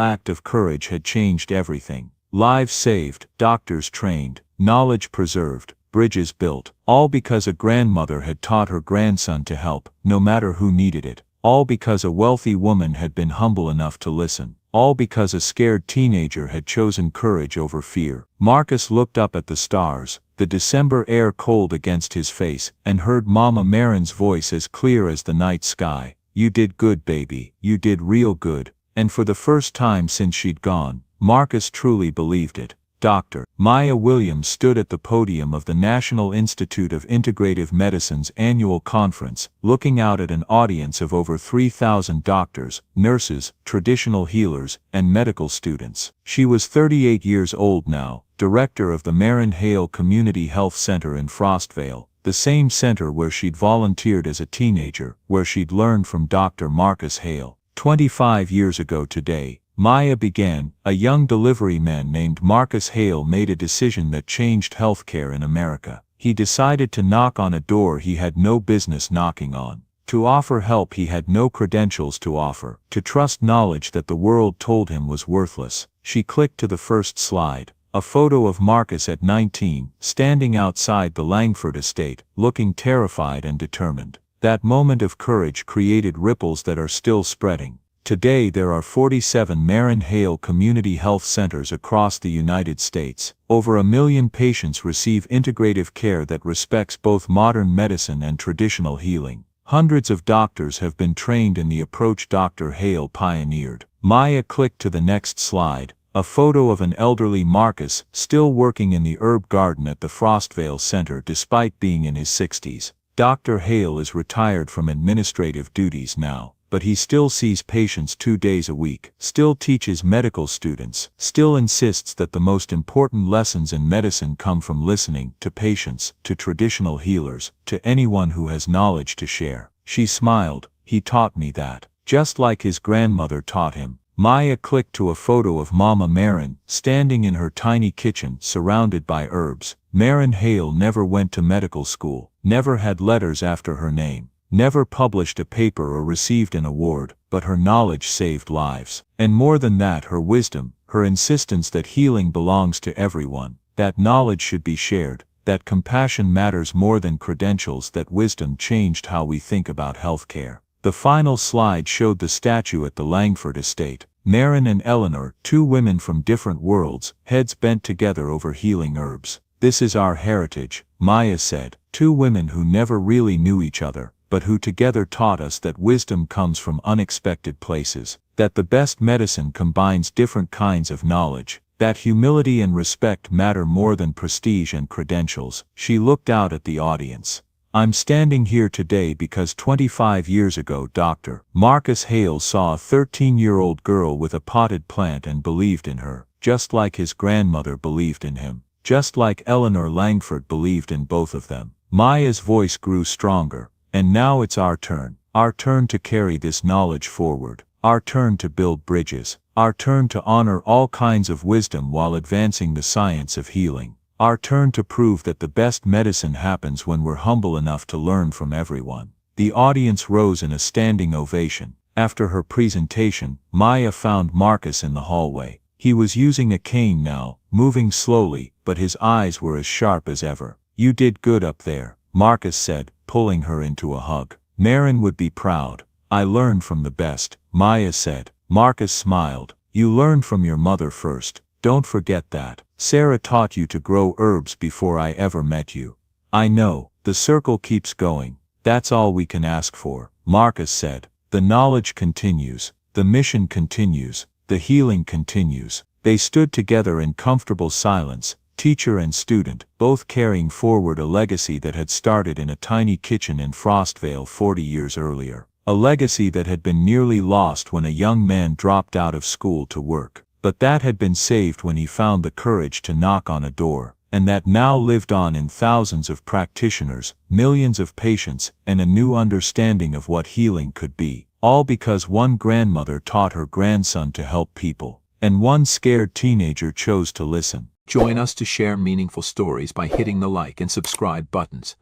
A: act of courage had changed everything. Lives saved, doctors trained, knowledge preserved, bridges built, all because a grandmother had taught her grandson to help, no matter who needed it. All because a wealthy woman had been humble enough to listen. All because a scared teenager had chosen courage over fear. Marcus looked up at the stars, the December air cold against his face, and heard Mama Marin's voice as clear as the night sky. "You did good, baby. You did real good." And for the first time since she'd gone, Marcus truly believed it. Dr. Maya Williams stood at the podium of the National Institute of Integrative Medicine's annual conference, looking out at an audience of over 3,000 doctors, nurses, traditional healers, and medical students. She was 38 years old now, director of the Marin Hale Community Health Center in Frostvale, the same center where she'd volunteered as a teenager, where she'd learned from Dr. Marcus Hale. 25 years ago today, Maya began. A young delivery man named Marcus Hale made a decision that changed healthcare in America. He decided to knock on a door he had no business knocking on, to offer help he had no credentials to offer, to trust knowledge that the world told him was worthless. She clicked to the first slide, a photo of Marcus at 19, standing outside the Langford estate, looking terrified and determined. That moment of courage created ripples that are still spreading. Today there are 47 Marin Hale Community Health Centers across the United States. Over 1 million patients receive integrative care that respects both modern medicine and traditional healing. Hundreds of doctors have been trained in the approach Dr. Hale pioneered. Maya clicked to the next slide, a photo of an elderly Marcus still working in the herb garden at the Frostvale Center despite being in his 60s. Dr. Hale is retired from administrative duties now, but he still sees patients 2 days a week, still teaches medical students, still insists that the most important lessons in medicine come from listening to patients, to traditional healers, to anyone who has knowledge to share. She smiled. "He taught me that, just like his grandmother taught him." Maya clicked to a photo of Mama Marin, standing in her tiny kitchen, surrounded by herbs. Marin Hale never went to medical school, never had letters after her name, never published a paper or received an award, but her knowledge saved lives. And more than that, her wisdom, her insistence that healing belongs to everyone, that knowledge should be shared, that compassion matters more than credentials, that wisdom changed how we think about healthcare. The final slide showed the statue at the Langford estate. Marin and Eleanor, 2 women from different worlds, heads bent together over healing herbs. "This is our heritage," Maya said. 2 women who never really knew each other, but who together taught us that wisdom comes from unexpected places, that the best medicine combines different kinds of knowledge, that humility and respect matter more than prestige and credentials. She looked out at the audience. "I'm standing here today because 25 years ago Dr. Marcus Hale saw a 13-year-old girl with a potted plant and believed in her, just like his grandmother believed in him, just like Eleanor Langford believed in both of them." Maya's voice grew stronger. "And now it's our turn to carry this knowledge forward, our turn to build bridges, our turn to honor all kinds of wisdom while advancing the science of healing, our turn to prove that the best medicine happens when we're humble enough to learn from everyone." The audience rose in a standing ovation. After her presentation, Maya found Marcus in the hallway. He was using a cane now, moving slowly, but his eyes were as sharp as ever. "You did good up there," Marcus said, pulling her into a hug. "Marin would be proud." "I learned from the best," Maya said. Marcus smiled. "You learned from your mother first. Don't forget that. Sarah taught you to grow herbs before I ever met you." "I know." "The circle keeps going. That's all we can ask for," Marcus said. "The knowledge continues. The mission continues. The healing continues." They stood together in comfortable silence, teacher and student, both carrying forward a legacy that had started in a tiny kitchen in Frostvale 40 years earlier. A legacy that had been nearly lost when a young man dropped out of school to work, but that had been saved when he found the courage to knock on a door. and that now lived on in thousands of practitioners, millions of patients, and a new understanding of what healing could be. All because one grandmother taught her grandson to help people, and one scared teenager chose to listen.
B: Join us to share meaningful stories by hitting the like and subscribe buttons.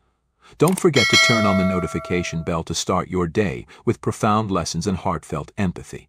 B: Don't forget to turn on the notification bell to start your day with profound lessons and heartfelt empathy.